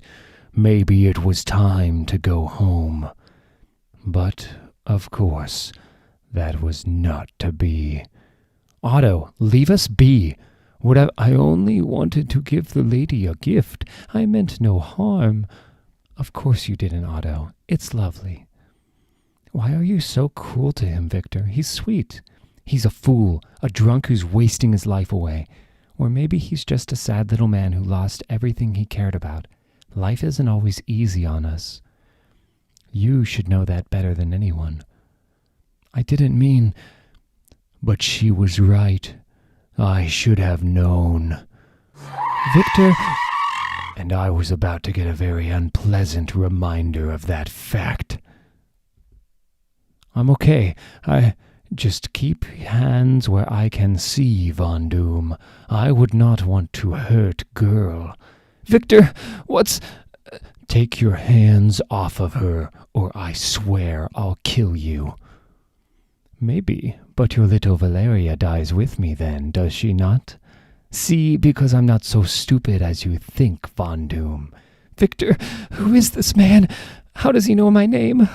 Maybe it was time to go home. But, of course, that was not to be. Otto, leave us be. I only wanted to give the lady a gift. I meant no harm. Of course you didn't, Otto. It's lovely. Why are you so cruel to him, Victor? He's sweet. He's a fool, a drunk who's wasting his life away. Or maybe he's just a sad little man who lost everything he cared about. Life isn't always easy on us. You should know that better than anyone. I didn't mean... But she was right. I should have known. Victor... And I was about to get a very unpleasant reminder of that fact. I'm okay. I just keep hands where I can see, Von Doom. I would not want to hurt girl. Victor, Take your hands off of her, or I swear I'll kill you. Maybe, but your little Valeria dies with me then, does she not? See, because I'm not so stupid as you think, Von Doom. Victor, who is this man? How does he know my name?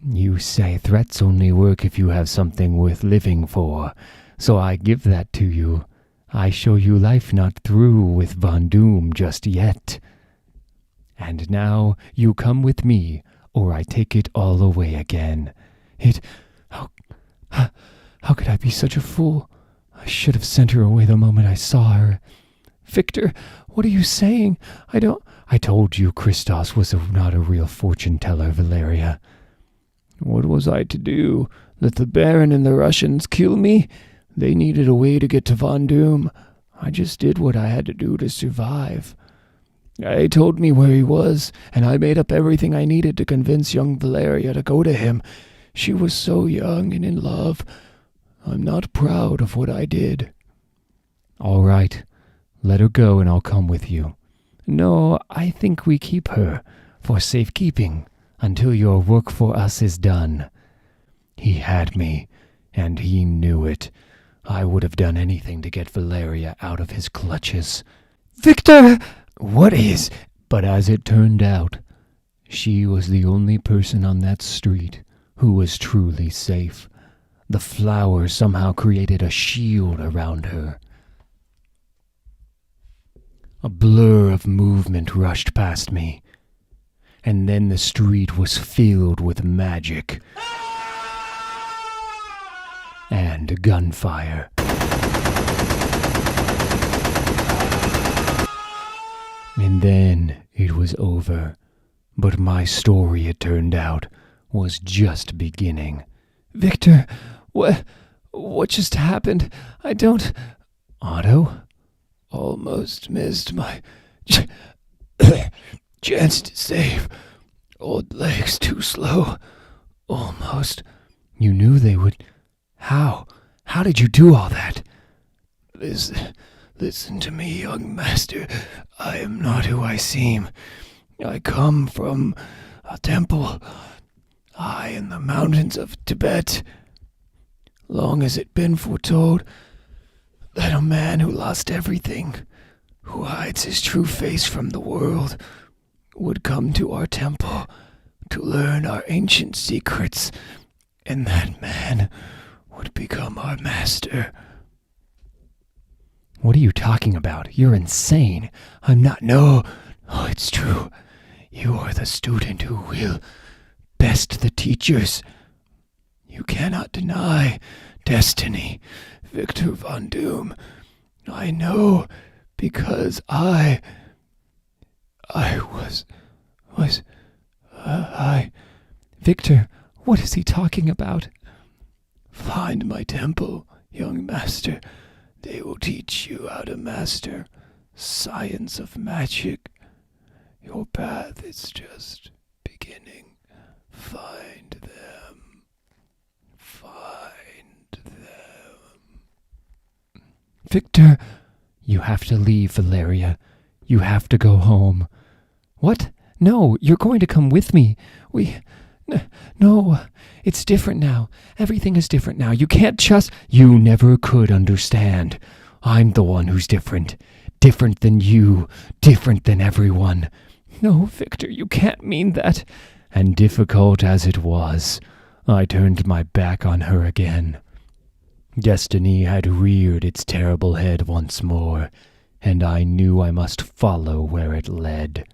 You say threats only work if you have something worth living for, so I give that to you. I show you life not through with Von Doom just yet. And now you come with me, or I take it all away again. How could I be such a fool? I should have sent her away the moment I saw her. Victor, what are you saying? I told you Christos was not a real fortune-teller, Valeria. What was I to do? Let the Baron and the Russians kill me? They needed a way to get to Von Doom. I just did what I had to do to survive. They told me where he was, and I made up everything I needed to convince young Valeria to go to him. She was so young and in love. I'm not proud of what I did. All right. Let her go and I'll come with you. No, I think we keep her for safekeeping until your work for us is done. He had me, and he knew it. I would have done anything to get Valeria out of his clutches. Victor! What is? But as it turned out, she was the only person on that street who was truly safe. The flowers somehow created a shield around her. A blur of movement rushed past me, and then the street was filled with magic and gunfire. And then it was over. But my story, it turned out, was just beginning. Victor, what just happened? I don't... Otto? Almost missed my chance to save. Old legs too slow. Almost. You knew they would... How? How did you do all that? Listen to me, young master. I am not who I seem. I come from a temple high in the mountains of Tibet. Long has it been foretold that a man who lost everything, who hides his true face from the world, would come to our temple to learn our ancient secrets, and that man would become our master. What are you talking about? You're insane. I'm not... No, it's true. You are the student who will best the teachers. You cannot deny destiny, Victor Von Doom. I know, because I Victor, what is he talking about? Find my temple, young master. They will teach you how to master science of magic. Your path is just beginning. Find them. Find them. Victor, you have to leave Valeria. You have to go home. What? No, you're going to come with me. No, it's different now. Everything is different now. You can't just... You never could understand. I'm the one who's different. Different than you. Different than everyone. No, Victor, you can't mean that. And difficult as it was, I turned my back on her again. Destiny had reared its terrible head once more, and I knew I must follow where it led.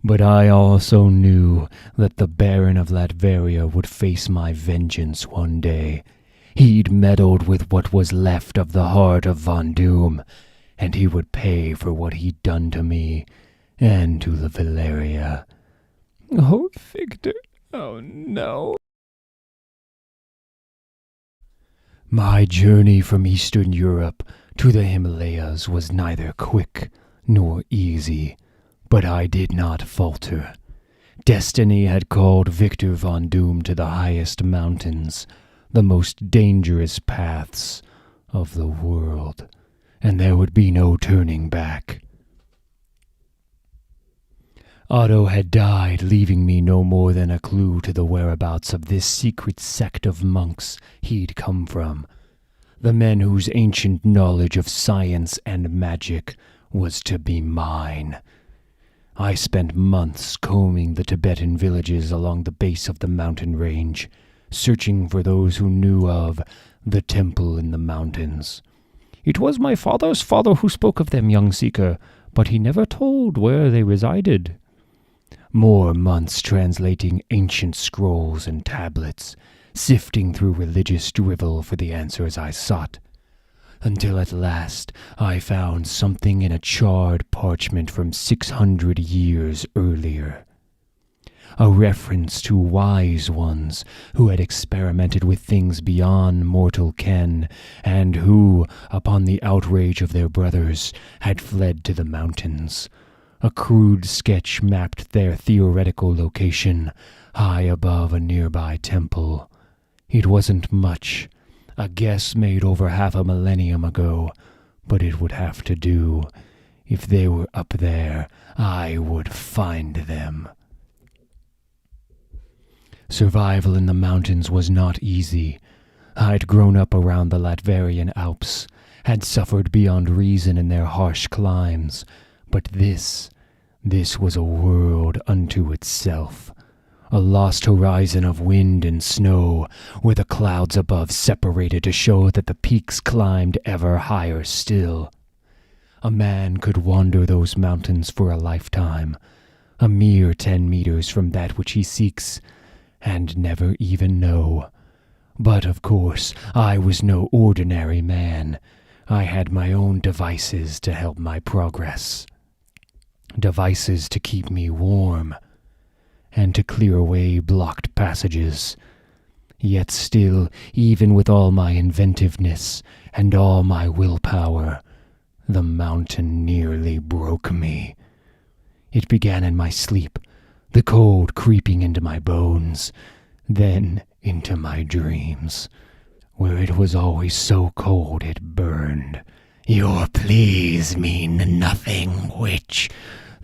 But I also knew that the Baron of Latveria would face my vengeance one day. He'd meddled with what was left of the heart of Von Doom, and he would pay for what he'd done to me and to the Valeria. Oh, Victor, oh no. My journey from Eastern Europe to the Himalayas was neither quick nor easy. But I did not falter. Destiny had called Victor Von Doom to the highest mountains, the most dangerous paths of the world, and there would be no turning back. Otto had died, leaving me no more than a clue to the whereabouts of this secret sect of monks he'd come from, the men whose ancient knowledge of science and magic was to be mine. I spent months combing the Tibetan villages along the base of the mountain range, searching for those who knew of the temple in the mountains. It was my father's father who spoke of them, young seeker, but he never told where they resided. More months translating ancient scrolls and tablets, sifting through religious drivel for the answers I sought, until at last I found something in a charred parchment from 600 years earlier. A reference to wise ones who had experimented with things beyond mortal ken, and who, upon the outrage of their brothers, had fled to the mountains. A crude sketch mapped their theoretical location, high above a nearby temple. It wasn't much, a guess made over half a millennium ago, but it would have to do. If they were up there, I would find them. Survival in the mountains was not easy. I'd grown up around the Latverian Alps, had suffered beyond reason in their harsh climes, but this was a world unto itself. A lost horizon of wind and snow, where the clouds above separated to show that the peaks climbed ever higher still. A man could wander those mountains for a lifetime, a mere 10 meters from that which he seeks, and never even know. But of course, I was no ordinary man. I had my own devices to help my progress. Devices to keep me warm, and to clear away blocked passages. Yet still, even with all my inventiveness and all my willpower, the mountain nearly broke me. It began in my sleep, the cold creeping into my bones, then into my dreams, where it was always so cold it burned. Your pleas mean nothing, witch.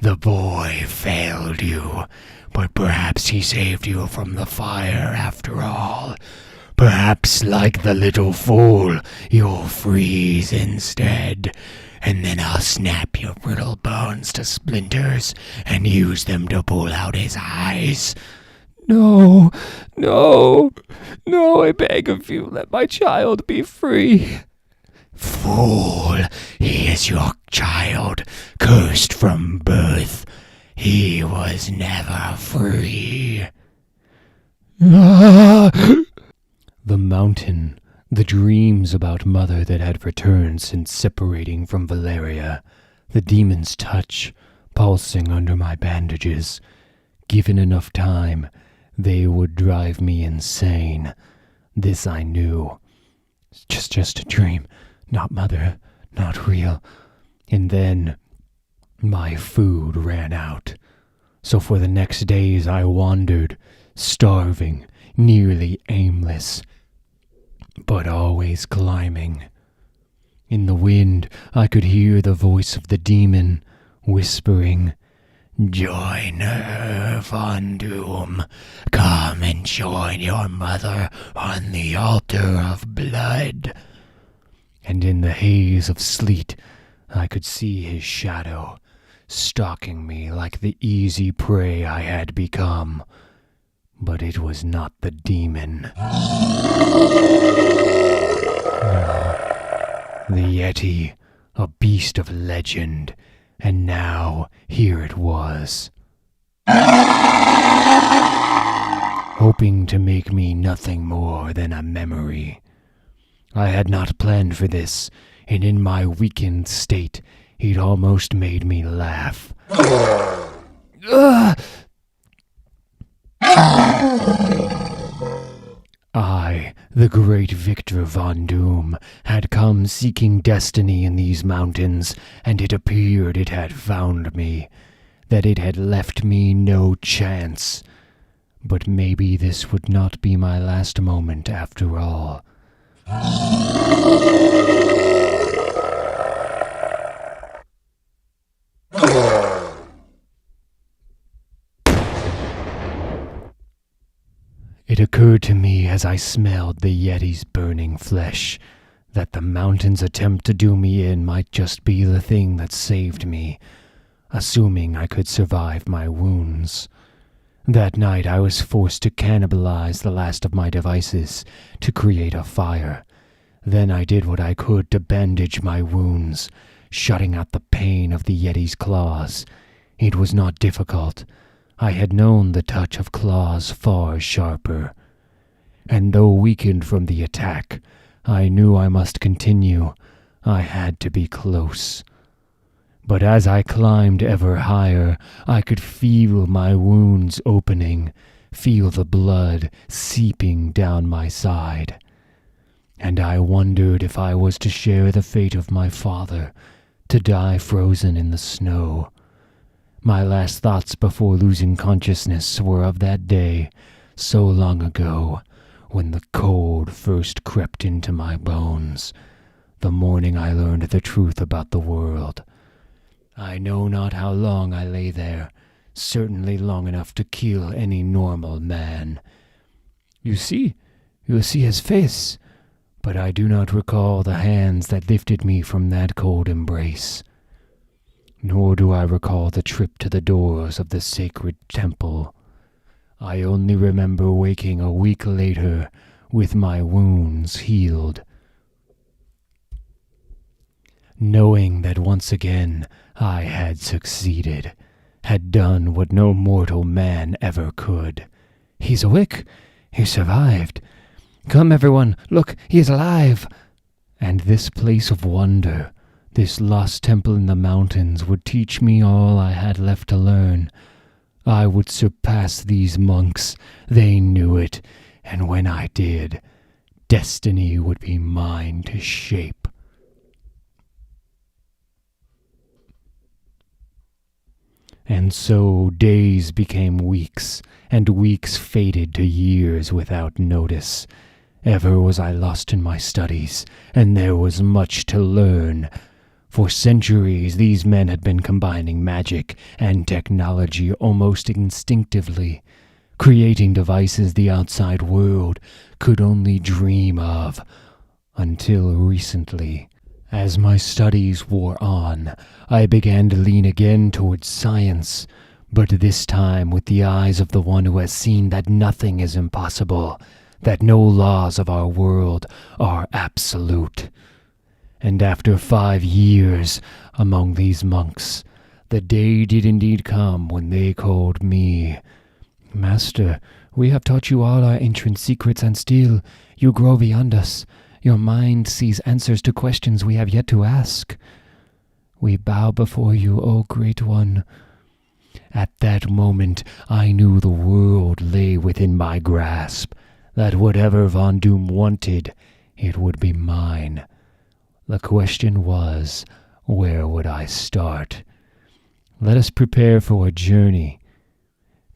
The boy failed you, but perhaps he saved you from the fire after all. Perhaps, like the little fool, you'll freeze instead, and then I'll snap your brittle bones to splinters and use them to pull out his eyes. No, no, no, I beg of you, let my child be free. Fool, he is your child, cursed from birth. He was never free. Ah! The mountain, the dreams about Mother that had returned since separating from Valeria, the demon's touch pulsing under my bandages. Given enough time, they would drive me insane. This I knew. Just a dream, not Mother, not real. And then my food ran out. So for the next days I wandered, starving, nearly aimless, but always climbing. In the wind, I could hear the voice of the demon, whispering, "Join her, Von Doom. Come and join your mother on the altar of blood." And in the haze of sleet, I could see his shadow, stalking me like the easy prey I had become. But it was not the demon. The Yeti, a beast of legend, and now here it was, hoping to make me nothing more than a memory. I had not planned for this, and in my weakened state, it almost made me laugh. I, the great Victor Von Doom, had come seeking destiny in these mountains, and it appeared it had found me, that it had left me no chance. But maybe this would not be my last moment after all. It occurred to me as I smelled the Yeti's burning flesh that the mountain's attempt to do me in might just be the thing that saved me, assuming I could survive my wounds. That night I was forced to cannibalize the last of my devices to create a fire. Then I did what I could to bandage my wounds, shutting out the pain of the Yeti's claws. It was not difficult. I had known the touch of claws far sharper. And though weakened from the attack, I knew I must continue. I had to be close. But as I climbed ever higher, I could feel my wounds opening, feel the blood seeping down my side. And I wondered if I was to share the fate of my father, to die frozen in the snow. My last thoughts before losing consciousness were of that day, so long ago, when the cold first crept into my bones, the morning I learned the truth about the world. I know not how long I lay there, certainly long enough to kill any normal man. You see his face, but I do not recall the hands that lifted me from that cold embrace. Nor do I recall the trip to the doors of the sacred temple. I only remember waking a week later with my wounds healed, knowing that once again I had succeeded, had done what no mortal man ever could. He's awake. He survived. Come, everyone, look, he is alive. And this place of wonder, this lost temple in the mountains, would teach me all I had left to learn. I would surpass these monks. They knew it. And when I did, destiny would be mine to shape. And so days became weeks, and weeks faded to years without notice. Ever was I lost in my studies, and there was much to learn. For centuries, these men had been combining magic and technology almost instinctively, creating devices the outside world could only dream of, until recently. As my studies wore on, I began to lean again towards science, but this time with the eyes of the one who has seen that nothing is impossible, that no laws of our world are absolute. And after 5 years among these monks, the day did indeed come when they called me. Master, we have taught you all our ancient secrets, and still you grow beyond us. Your mind sees answers to questions we have yet to ask. We bow before you, O Great One. At that moment, I knew the world lay within my grasp, that whatever Von Doom wanted, it would be mine. The question was, where would I start? Let us prepare for a journey.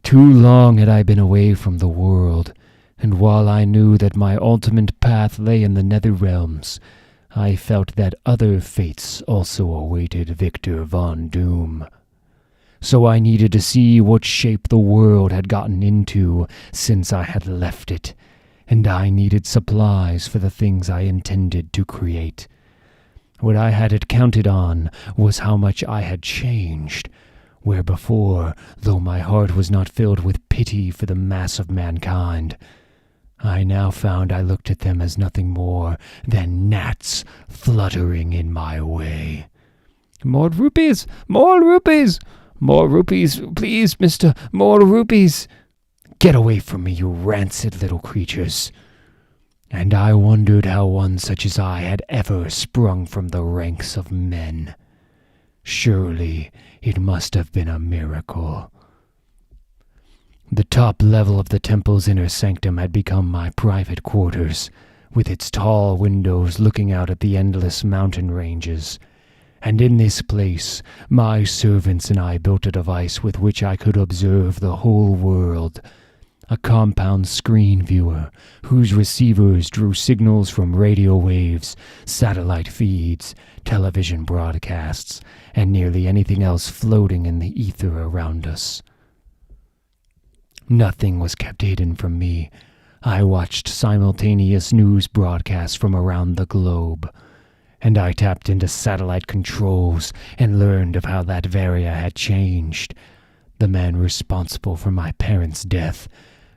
Too long had I been away from the world, and while I knew that my ultimate path lay in the nether realms, I felt that other fates also awaited Victor Von Doom. So I needed to see what shape the world had gotten into since I had left it, and I needed supplies for the things I intended to create. What I had counted on was how much I had changed, where before, though my heart was not filled with pity for the mass of mankind, I now found I looked at them as nothing more than gnats fluttering in my way. "More rupees! More rupees! More rupees, please, mister! More rupees! Get away from me, you rancid little creatures!" And I wondered how one such as I had ever sprung from the ranks of men. Surely it must have been a miracle. The top level of the temple's inner sanctum had become my private quarters, with its tall windows looking out at the endless mountain ranges. And in this place, my servants and I built a device with which I could observe the whole world, a compound screen viewer whose receivers drew signals from radio waves, satellite feeds, television broadcasts, and nearly anything else floating in the ether around us. Nothing was kept hidden from me. I watched simultaneous news broadcasts from around the globe, and I tapped into satellite controls and learned of how Latveria had changed. The man responsible for my parents' death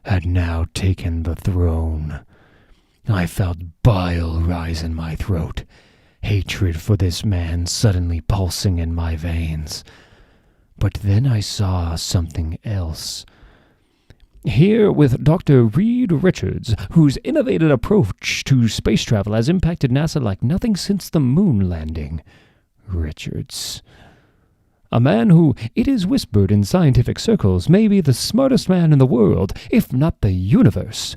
had now taken the throne. I felt bile rise in my throat, hatred for this man suddenly pulsing in my veins. But then I saw something else. Here with Dr. Reed Richards, whose innovative approach to space travel has impacted NASA like nothing since the moon landing. Richards. A man who, it is whispered in scientific circles, may be the smartest man in the world, if not the universe.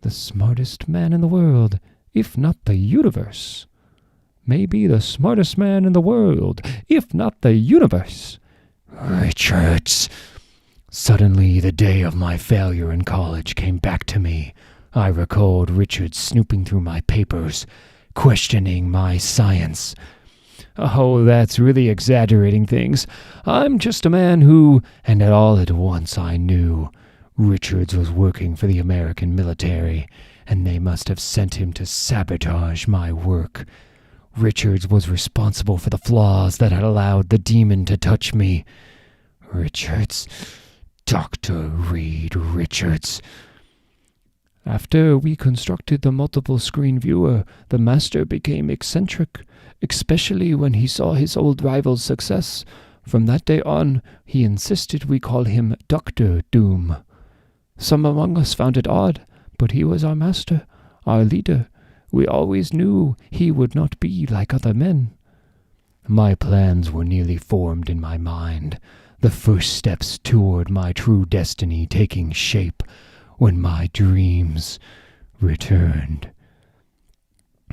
The smartest man in the world, if not the universe. May be the smartest man in the world, if not the universe. Richards. Suddenly, the day of my failure in college came back to me. I recalled Richard snooping through my papers, questioning my science. Oh, that's really exaggerating things. I'm just a man who, and all at once I knew, Richards was working for the American military, and they must have sent him to sabotage my work. Richards was responsible for the flaws that had allowed the demon to touch me. Richards. Dr. Reed Richards. After we constructed the multiple screen viewer, the master became eccentric, especially when he saw his old rival's success. From that day on, he insisted we call him Dr. Doom. Some among us found it odd, but he was our master, our leader. We always knew he would not be like other men. My plans were nearly formed in my mind, the first steps toward my true destiny taking shape, when my dreams returned.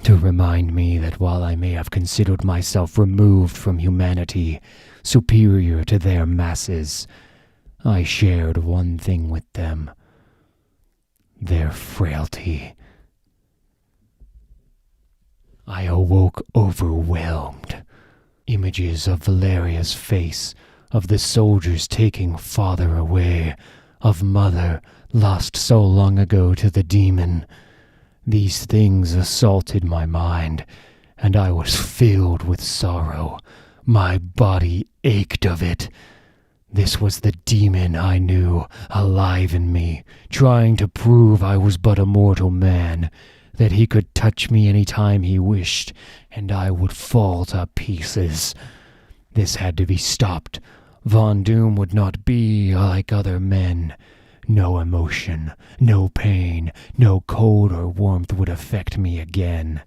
to remind me that while I may have considered myself removed from humanity, superior to their masses, I shared one thing with them: their frailty. I awoke overwhelmed. Images of Valeria's face, of the soldiers taking father away, of mother lost so long ago to the demon. These things assaulted my mind, and I was filled with sorrow. My body ached of it. This was the demon I knew, alive in me, trying to prove I was but a mortal man, that he could touch me any time he wished, and I would fall to pieces. This had to be stopped. Von Doom would not be like other men. No emotion, no pain, no cold or warmth would affect me again.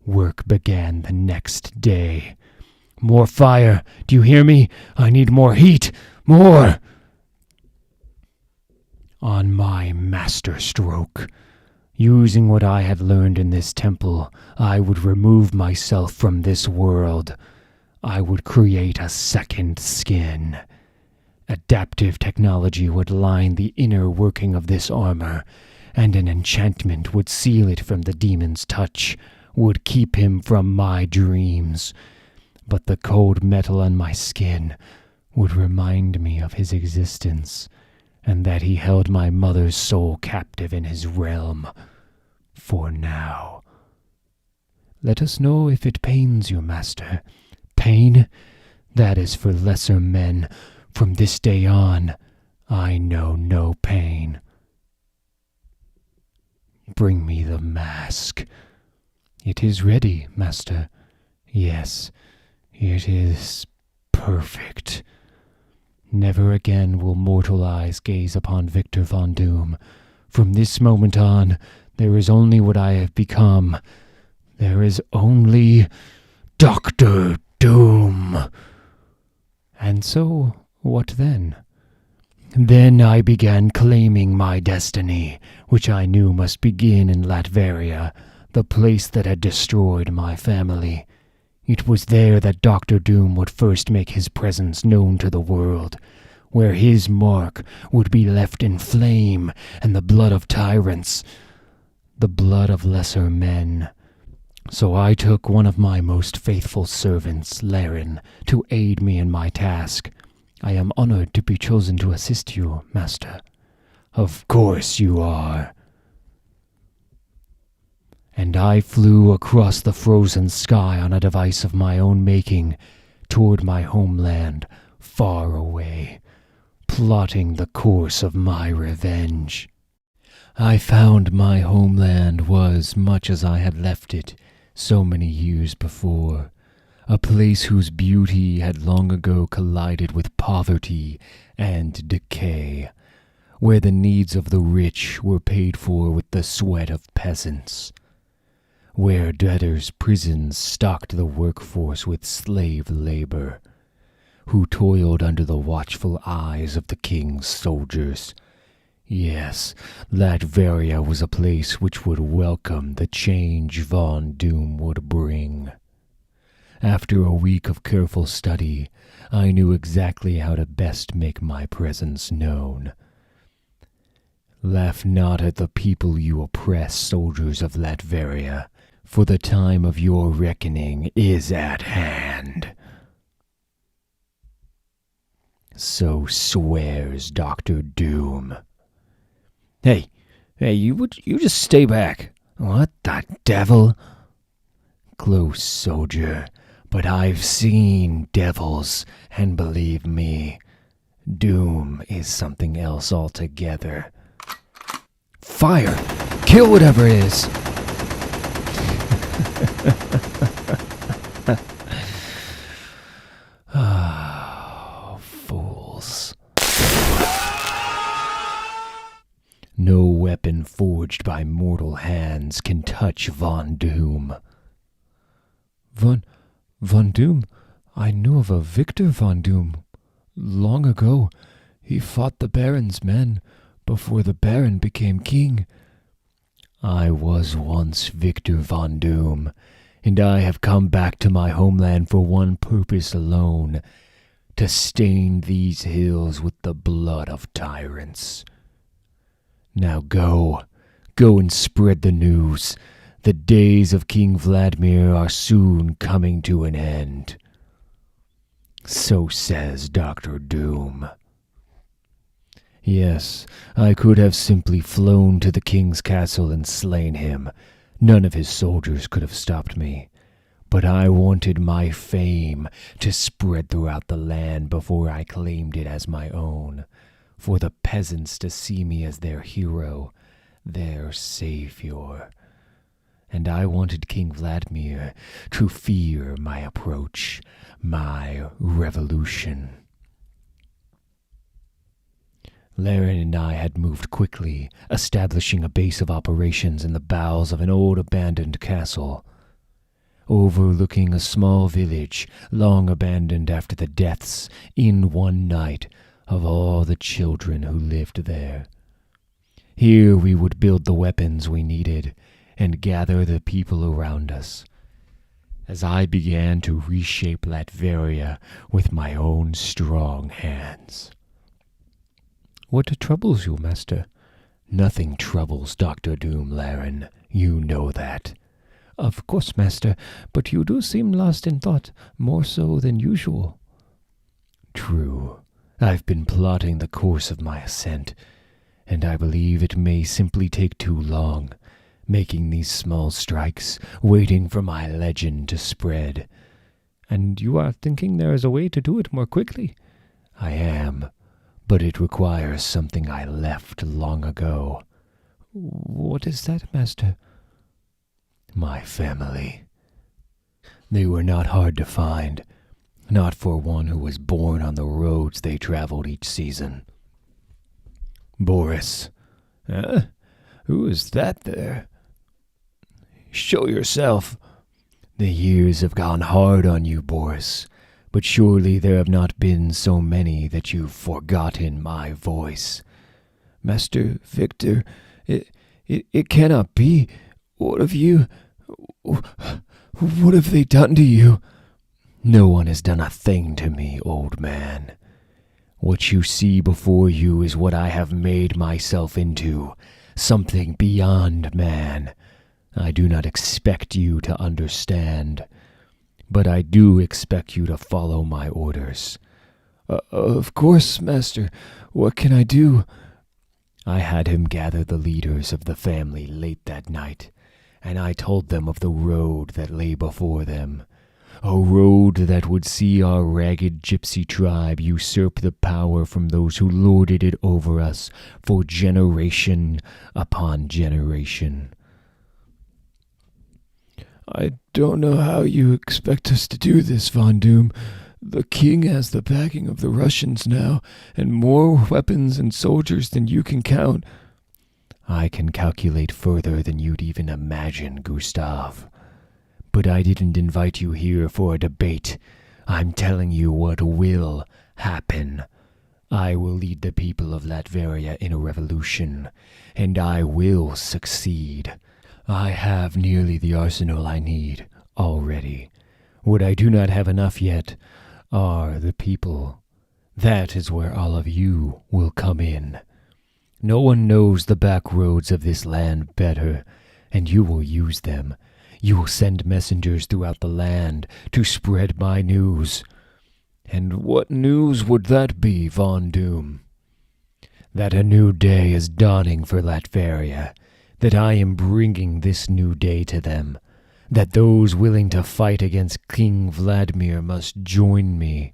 Work began the next day. More fire! Do you hear me? I need more heat! More! On my master stroke, using what I had learned in this temple, I would remove myself from this world. I would create a second skin. Adaptive technology would line the inner working of this armor, and an enchantment would seal it from the demon's touch, would keep him from my dreams. But the cold metal on my skin would remind me of his existence, and that he held my mother's soul captive in his realm. For now. Let us know if it pains you, master. Pain? That is for lesser men. From this day on, I know no pain. Bring me the mask. It is ready, master. Yes, it is perfect. Never again will mortal eyes gaze upon Victor Von Doom. From this moment on, there is only what I have become. There is only Dr. Doom. And so, what then? Then I began claiming my destiny, which I knew must begin in Latveria, the place that had destroyed my family. It was there that Dr. Doom would first make his presence known to the world, where his mark would be left in flame and the blood of tyrants, the blood of lesser men. So I took one of my most faithful servants, Laren, to aid me in my task. I am honored to be chosen to assist you, master. Of course you are. And I flew across the frozen sky on a device of my own making, toward my homeland, far away, plotting the course of my revenge. I found my homeland was much as I had left it so many years before, a place whose beauty had long ago collided with poverty and decay, where the needs of the rich were paid for with the sweat of peasants, where debtors' prisons stocked the workforce with slave labor, who toiled under the watchful eyes of the king's soldiers. Yes, Latveria was a place which would welcome the change Von Doom would bring. After a week of careful study, I knew exactly how to best make my presence known. Laugh not at the people you oppress, soldiers of Latveria, for the time of your reckoning is at hand. So swears Dr. Doom. Hey, you just stay back. What the devil? Close, soldier. But I've seen devils, and believe me, Doom is something else altogether. Fire! Kill whatever it is! Ah, fools. No weapon forged by mortal hands can touch Von Doom. Von Doom? I knew of a Victor Von Doom. Long ago, he fought the Baron's men before the Baron became king. I was once Victor Von Doom, and I have come back to my homeland for one purpose alone, to stain these hills with the blood of tyrants. Now go and spread the news. The days of King Vladimir are soon coming to an end. So says Dr. Doom. Yes, I could have simply flown to the king's castle and slain him. None of his soldiers could have stopped me. But I wanted my fame to spread throughout the land before I claimed it as my own, for the peasants to see me as their hero, their savior. And I wanted King Vladimir to fear my approach, my revolution. Laren and I had moved quickly, establishing a base of operations in the bowels of an old abandoned castle, overlooking a small village long abandoned after the deaths in one night of all the children who lived there. Here we would build the weapons we needed and gather the people around us, as I began to reshape Latveria with my own strong hands. What troubles you, master? Nothing troubles Dr. Doom, Laren. You know that. Of course, master, but you do seem lost in thought, more so than usual. True. I've been plotting the course of my ascent, and I believe it may simply take too long, making these small strikes, waiting for my legend to spread. And you are thinking there is a way to do it more quickly? I am, but it requires something I left long ago. What is that, master? My family. They were not hard to find, not for one who was born on the roads they traveled each season. Boris. Who is that there? Show yourself. The years have gone hard on you, Boris, but surely there have not been so many that you've forgotten my voice. Master Victor, it cannot be. What have they done to you? No one has done a thing to me, old man. What you see before you is what I have made myself into, something beyond man. I do not expect you to understand, but I do expect you to follow my orders. Of course, master. What can I do? I had him gather the leaders of the family late that night, and I told them of the road that lay before them. A road that would see our ragged gypsy tribe usurp the power from those who lorded it over us for generation upon generation. I don't know how you expect us to do this, Von Doom. The king has the backing of the Russians now, and more weapons and soldiers than you can count. I can calculate further than you'd even imagine, Gustav. But I didn't invite you here for a debate. I'm telling you what will happen. I will lead the people of Latveria in a revolution, and I will succeed. I have nearly the arsenal I need already. What I do not have enough yet are the people. That is where all of you will come in. No one knows the back roads of this land better, and you will use them. You will send messengers throughout the land to spread my news. And what news would that be, Von Doom? That a new day is dawning for Latveria, that I am bringing this new day to them, that those willing to fight against King Vladimir must join me.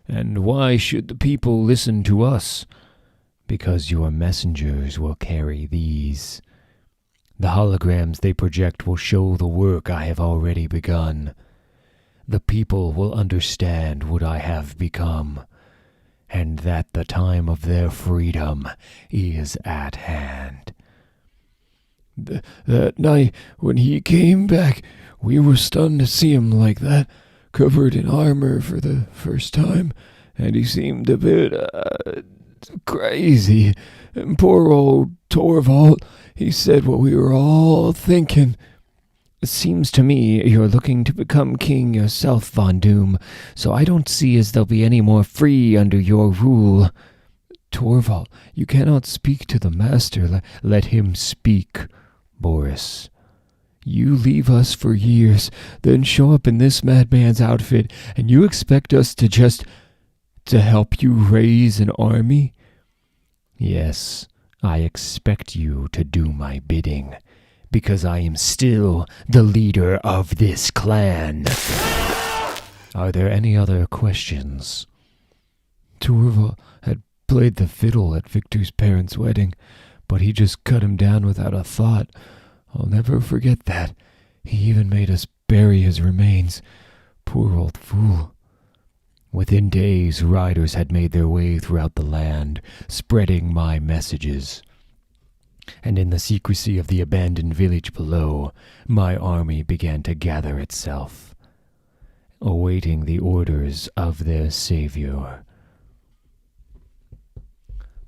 And why should the people listen to us? Because your messengers will carry these. The holograms they project will show the work I have already begun. The people will understand what I have become, and that the time of their freedom is at hand. That night when he came back, we were stunned to see him like that, covered in armor for the first time, and he seemed a bit crazy. And poor old Torvald, he said what we were all thinking. It seems to me you're looking to become king yourself, Von Doom, so I don't see as they'll be any more free under your rule. Torvald, you cannot speak to the master. Let him speak, Boris. You leave us for years, then show up in this madman's outfit, and you expect us to help you raise an army? Yes, I expect you to do my bidding, because I am still the leader of this clan. Are there any other questions? Torvald had played the fiddle at Victor's parents' wedding, but he just cut him down without a thought. I'll never forget that. He even made us bury his remains. Poor old fool. Within days, riders had made their way throughout the land, spreading my messages. And in the secrecy of the abandoned village below, my army began to gather itself, awaiting the orders of their savior.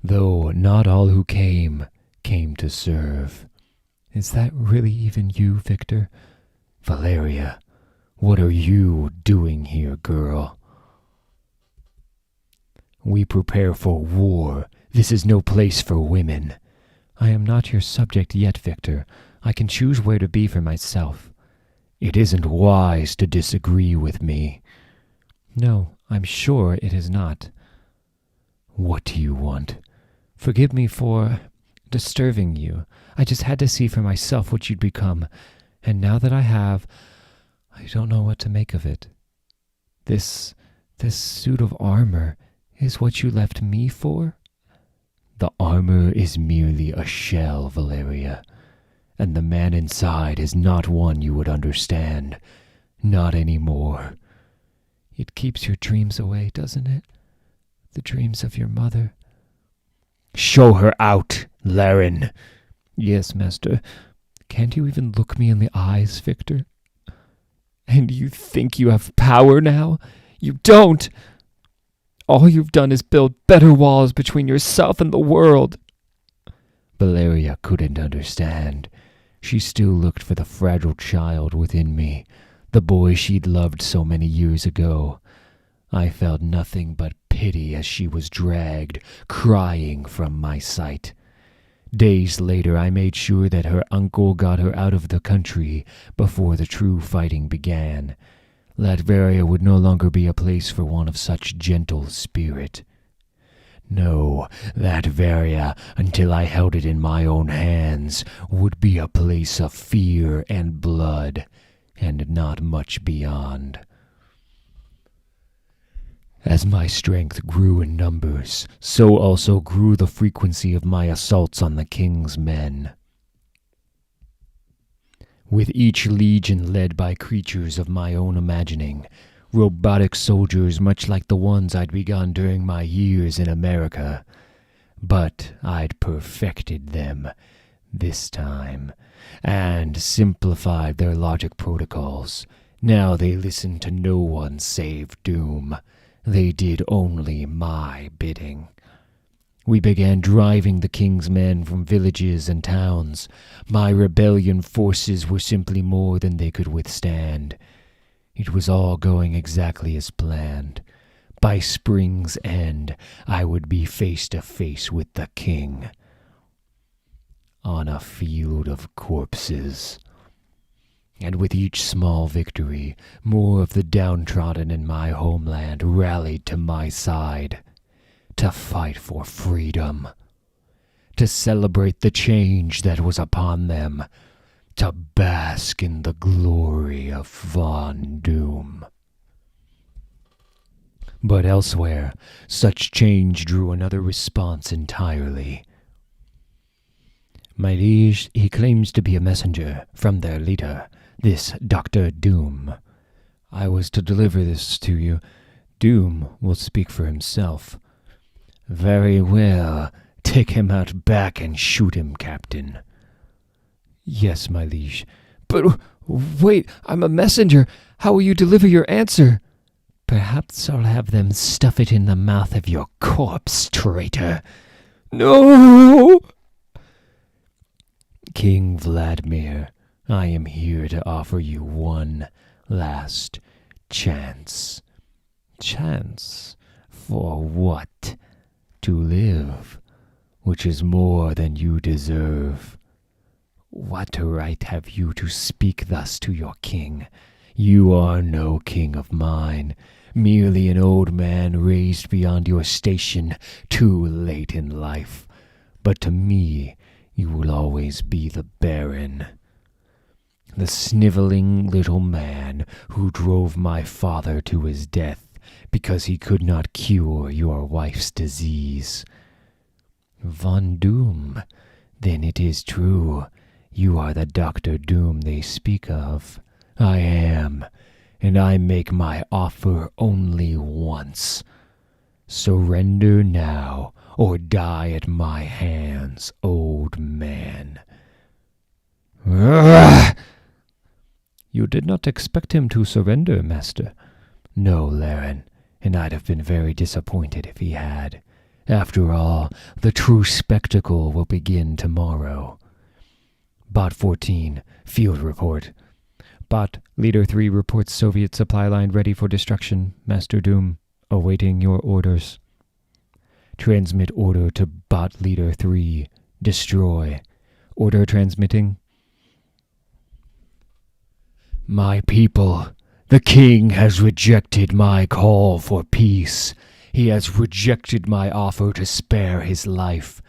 Though not all who came to serve. Is that really even you, Victor? Valeria, what are you doing here, girl? We prepare for war. This is no place for women. I am not your subject yet, Victor. I can choose where to be for myself. It isn't wise to disagree with me. No, I'm sure it is not. What do you want? Forgive me for disturbing you. I just had to see for myself what you'd become, and now that I have, I don't know what to make of it. This suit of armor is what you left me for? The armor is merely a shell, Valeria, and the man inside is not one you would understand. Not anymore. It keeps your dreams away, doesn't it? The dreams of your mother. Show her out, Laren. Yes, master. Can't you even look me in the eyes, Victor? And you think you have power now? You don't! All you've done is build better walls between yourself and the world. Valeria couldn't understand. She still looked for the fragile child within me, the boy she'd loved so many years ago. I felt nothing but pity as she was dragged, crying from my sight. Days later, I made sure that her uncle got her out of the country before the true fighting began. Latveria would no longer be a place for one of such gentle spirit. No, Latveria, until I held it in my own hands, would be a place of fear and blood, and not much beyond. As my strength grew in numbers, so also grew the frequency of my assaults on the king's men. With each legion led by creatures of my own imagining, robotic soldiers much like the ones I'd begun during my years in America. But I'd perfected them this time, and simplified their logic protocols. Now they listened to no one save Doom. They did only my bidding. We began driving the king's men from villages and towns. My rebellion forces were simply more than they could withstand. It was all going exactly as planned. By spring's end, I would be face to face with the king. On a field of corpses. And with each small victory, more of the downtrodden in my homeland rallied to my side, to fight for freedom, to celebrate the change that was upon them, to bask in the glory of Von Doom. But elsewhere, such change drew another response entirely. My liege, he claims to be a messenger from their leader, this Dr. Doom. I was to deliver this to you. Doom will speak for himself. Very well. Take him out back and shoot him, Captain. Yes, my liege. But wait, I'm a messenger. How will you deliver your answer? Perhaps I'll have them stuff it in the mouth of your corpse, traitor. No! King Vladimir, I am here to offer you one last chance. Chance for what? To live, which is more than you deserve. What right have you to speak thus to your king? You are no king of mine, merely an old man raised beyond your station, too late in life. But to me, you will always be the Baron. The sniveling little man who drove my father to his death because he could not cure your wife's disease. Von Doom, then it is true, you are the Dr. Doom they speak of. I am, and I make my offer only once. Surrender now, or die at my hands, old man. Urgh! You did not expect him to surrender, master. No, Laren, and I'd have been very disappointed if he had. After all, the true spectacle will begin tomorrow. Bot 14, field report. Bot, Leader 3 reports Soviet supply line ready for destruction. Master Doom, awaiting your orders. Transmit order to Bot Leader 3. Destroy. Order transmitting. My people, the king has rejected my call for peace. He has rejected my offer to spare his life.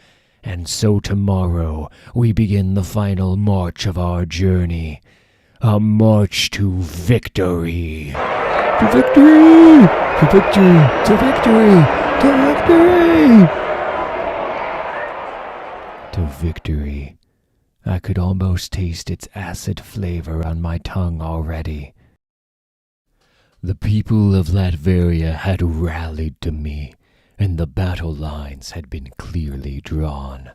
And so tomorrow we begin the final march of our journey. A march to victory. To victory! To victory! To victory! To victory! To victory. I could almost taste its acid flavor on my tongue already. The people of Latveria had rallied to me, and the battle lines had been clearly drawn.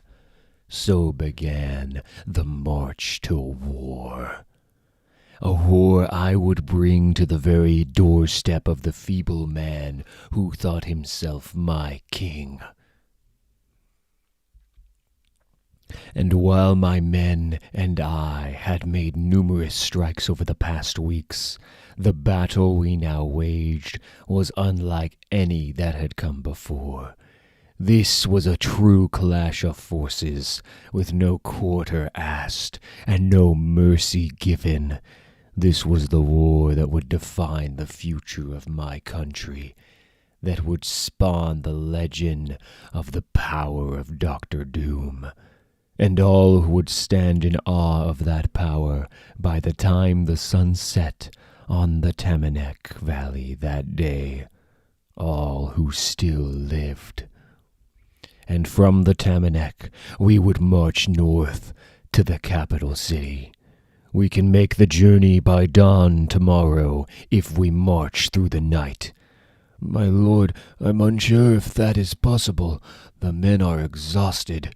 So began the march to war. A war I would bring to the very doorstep of the feeble man who thought himself my king. And while my men and I had made numerous strikes over the past weeks, the battle we now waged was unlike any that had come before. This was a true clash of forces, with no quarter asked and no mercy given. This was the war that would define the future of my country, that would spawn the legend of the power of Dr. Doom. And all who would stand in awe of that power by the time the sun set on the Tamanek Valley that day, all who still lived. And from the Tamanek we would march north to the capital city. We can make the journey by dawn tomorrow if we march through the night. My lord, I'm unsure if that is possible. The men are exhausted.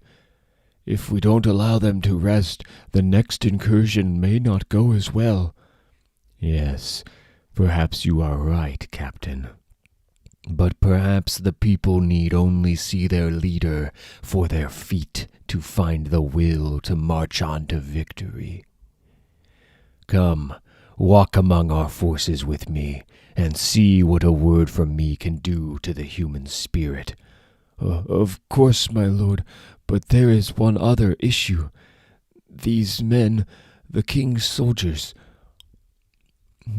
If we don't allow them to rest, the next incursion may not go as well. Yes, perhaps you are right, Captain. But perhaps the people need only see their leader for their feet to find the will to march on to victory. Come, walk among our forces with me, and see what a word from me can do to the human spirit. Of course, my lord, but there is one other issue. These men, the king's soldiers.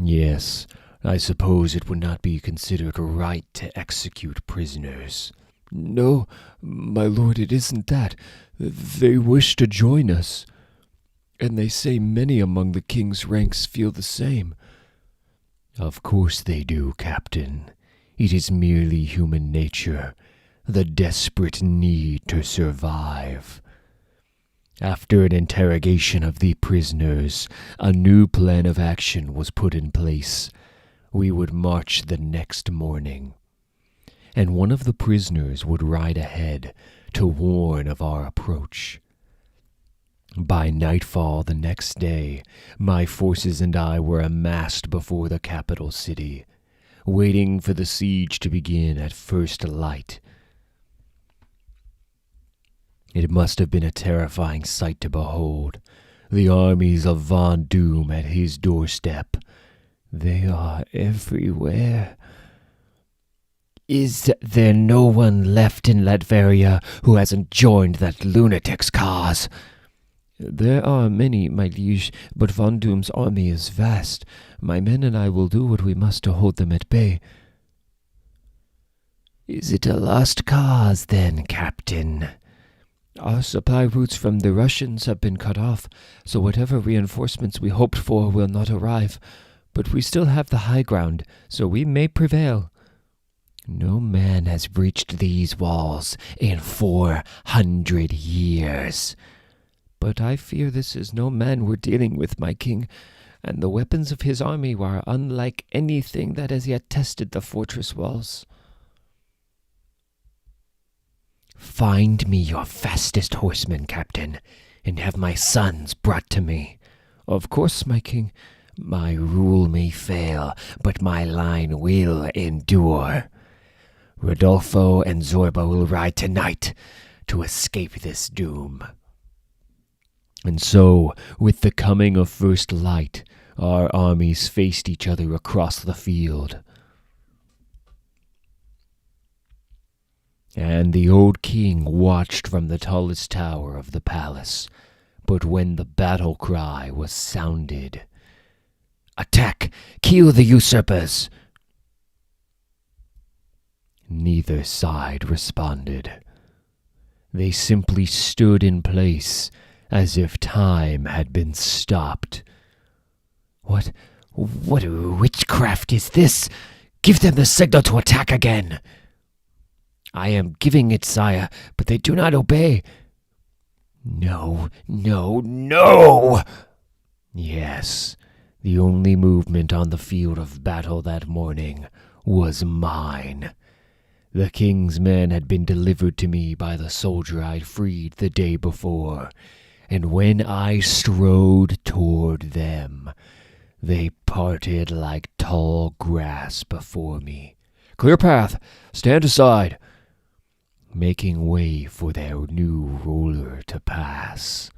Yes, I suppose it would not be considered right to execute prisoners. No, my lord, it isn't that. They wish to join us, and they say many among the king's ranks feel the same. Of course they do, Captain. It is merely human nature, the desperate need to survive. After an interrogation of the prisoners, a new plan of action was put in place. We would march the next morning, and one of the prisoners would ride ahead to warn of our approach. By nightfall the next day, my forces and I were amassed before the capital city. waiting for the siege to begin at first light. It must have been a terrifying sight to behold. The armies of Von Doom at his doorstep. They are everywhere. Is there no one left in Latveria who hasn't joined that lunatic's cause? There are many, my liege, but Von Doom's army is vast. My men and I will do what we must to hold them at bay. Is it a lost cause, then, Captain? Our supply routes from the Russians have been cut off, so whatever reinforcements we hoped for will not arrive. But we still have the high ground, so we may prevail. No man has breached these walls in 400 years. But I fear this is no man we're dealing with, my king, and the weapons of his army are unlike anything that has yet tested the fortress walls. Find me your fastest horsemen, Captain, and have my sons brought to me. Of course, my king. My rule may fail, but my line will endure. Rodolfo and Zorba will ride tonight to escape this doom. And so, with the coming of first light, our armies faced each other across the field. And the old king watched from the tallest tower of the palace. But when the battle cry was sounded, "Attack! Kill the usurpers!" neither side responded. They simply stood in place, as if time had been stopped. What witchcraft is this? Give them the signal to attack again! I am giving it, sire, but they do not obey. No! Yes, the only movement on the field of battle that morning was mine. The king's men had been delivered to me by the soldier I'd freed the day before, and when I strode toward them, they parted like tall grass before me. "Clear path! Stand aside!" making way for their new ruler to pass.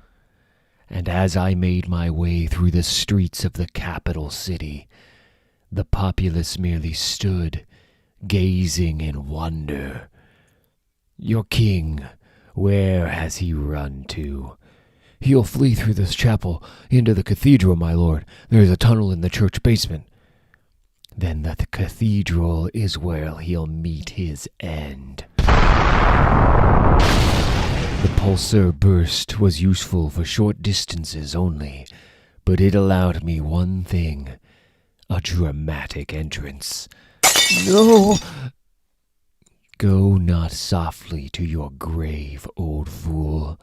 And as I made my way through the streets of the capital city, the populace merely stood, gazing in wonder. "Your king, where has he run to?" "He'll flee through this chapel into the cathedral, my lord. There is a tunnel in the church basement." "Then the cathedral is where he'll meet his end." The pulsar burst was useful for short distances only, but it allowed me one thing: a dramatic entrance. "No!" "Go not softly to your grave, old fool.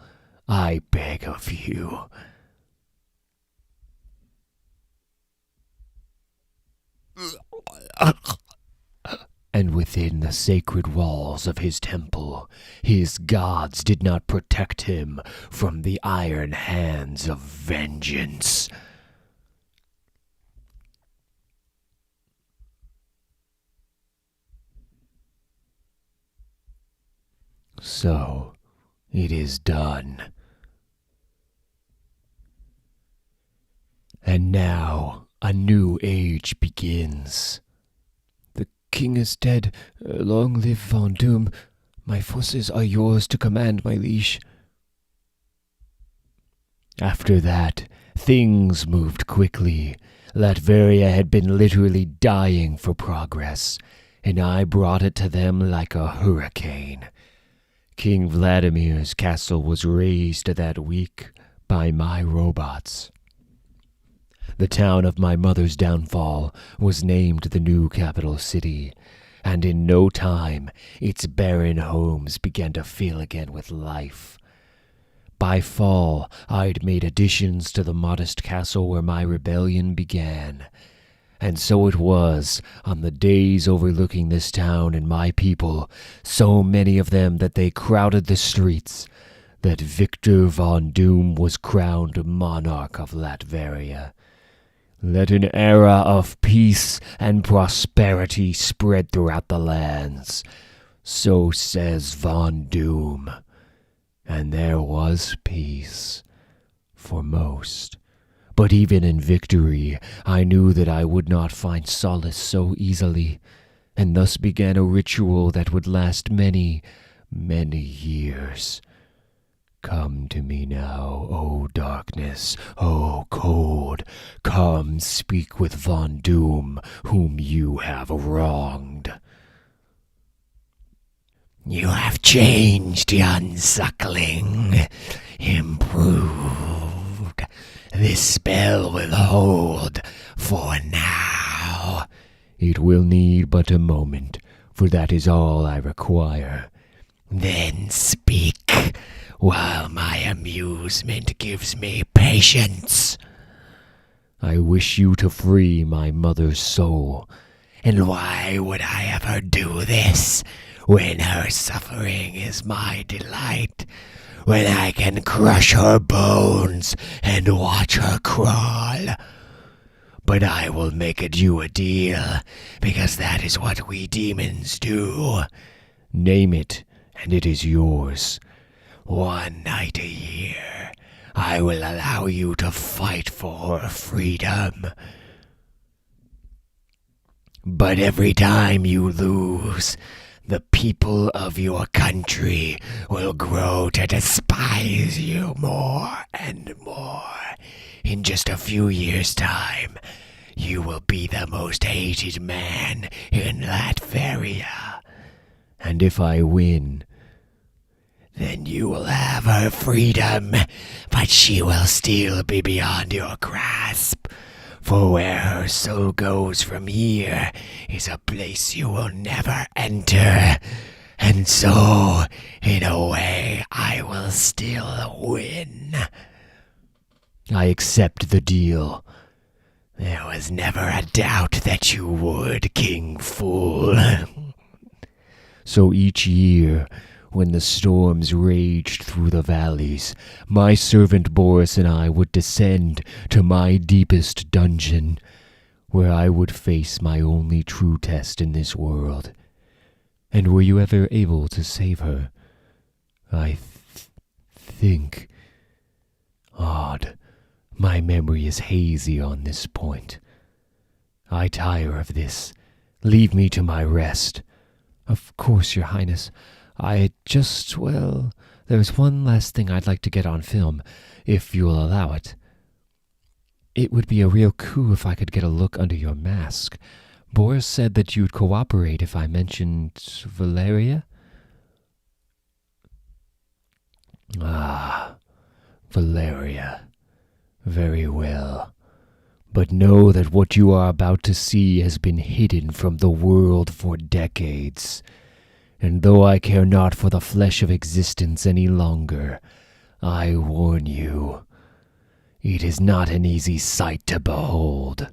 I beg of you." And within the sacred walls of his temple, his gods did not protect him from the iron hands of vengeance. So, it is done. And now, a new age begins. The king is dead. Long live Von Doom. My forces are yours to command, my liege. After that, things moved quickly. Latveria had been literally dying for progress, and I brought it to them like a hurricane. King Vladimir's castle was razed that week by my robots. The town of my mother's downfall was named the new capital city, and in no time its barren homes began to fill again with life. By fall, I'd made additions to the modest castle where my rebellion began. And so it was, on the days overlooking this town and my people, so many of them that they crowded the streets, that Victor Von Doom was crowned monarch of Latveria. Let an era of peace and prosperity spread throughout the lands. So says Von Doom. And there was peace. For most. But even in victory, I knew that I would not find solace so easily, and thus began a ritual that would last many, many years. Come to me now, O darkness, O cold. Come speak with Von Doom, whom you have wronged. You have changed, young suckling. Improved. This spell will hold for now. It will need but a moment, for that is all I require. Then speak, while my amusement gives me patience. I wish you to free my mother's soul. And why would I ever do this, when her suffering is my delight? When I can crush her bones and watch her crawl. But I will make you a deal, because that is what we demons do. Name it, and it is yours. One night a year, I will allow you to fight for freedom. But every time you lose, the people of your country will grow to despise you more and more. In just a few years' time, you will be the most hated man in Latveria. And if I win, then you will have her freedom, but she will still be beyond your grasp. For where her soul goes from here is a place you will never enter. And so, in a way, I will still win. I accept the deal. There was never a doubt that you would, King Fool. So each year, when the storms raged through the valleys, my servant Boris and I would descend to my deepest dungeon, where I would face my only true test in this world. And were you ever able to save her? I think. Odd. My memory is hazy on this point. I tire of this. Leave me to my rest. Of course, Your Highness. There's one last thing I'd like to get on film, if you'll allow it. It would be a real coup if I could get a look under your mask. Boris said that you'd cooperate if I mentioned Valeria. Ah, Valeria. Very well. But know that what you are about to see has been hidden from the world for decades. And though I care not for the flesh of existence any longer, I warn you, it is not an easy sight to behold.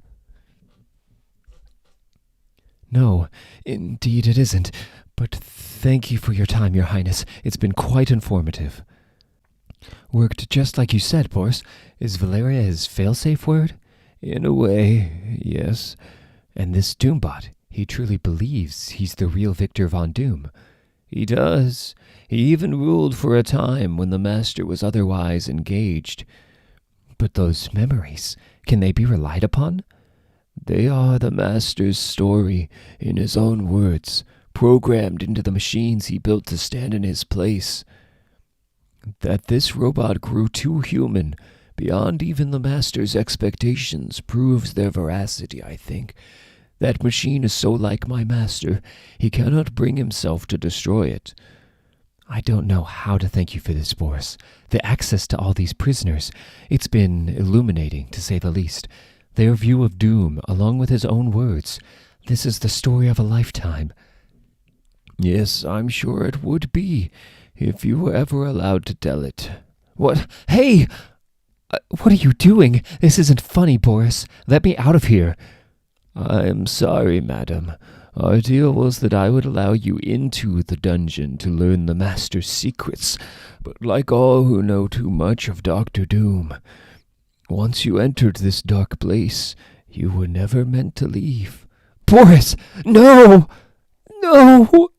No, indeed it isn't. But thank you for your time, Your Highness. It's been quite informative. Worked just like you said, Boris. Is Valeria his failsafe word? In a way, yes. And this Doombot, he truly believes he's the real Victor Von Doom. He does. He even ruled for a time when the Master was otherwise engaged. But those memories, can they be relied upon? They are the Master's story, in his own words, programmed into the machines he built to stand in his place. That this robot grew too human, beyond even the Master's expectations, proves their veracity, I think. That machine is so like my Master, he cannot bring himself to destroy it. I don't know how to thank you for this, Boris. The access to all these prisoners, it's been illuminating, to say the least. Their view of Doom, along with his own words. This is the story of a lifetime. Yes, I'm sure it would be, if you were ever allowed to tell it. What? Hey! What are you doing? This isn't funny, Boris. Let me out of here. I am sorry, madam. Our deal was that I would allow you into the dungeon to learn the Master's secrets, but like all who know too much of Dr. Doom, once you entered this dark place, You were never meant to leave. Boris, no! No!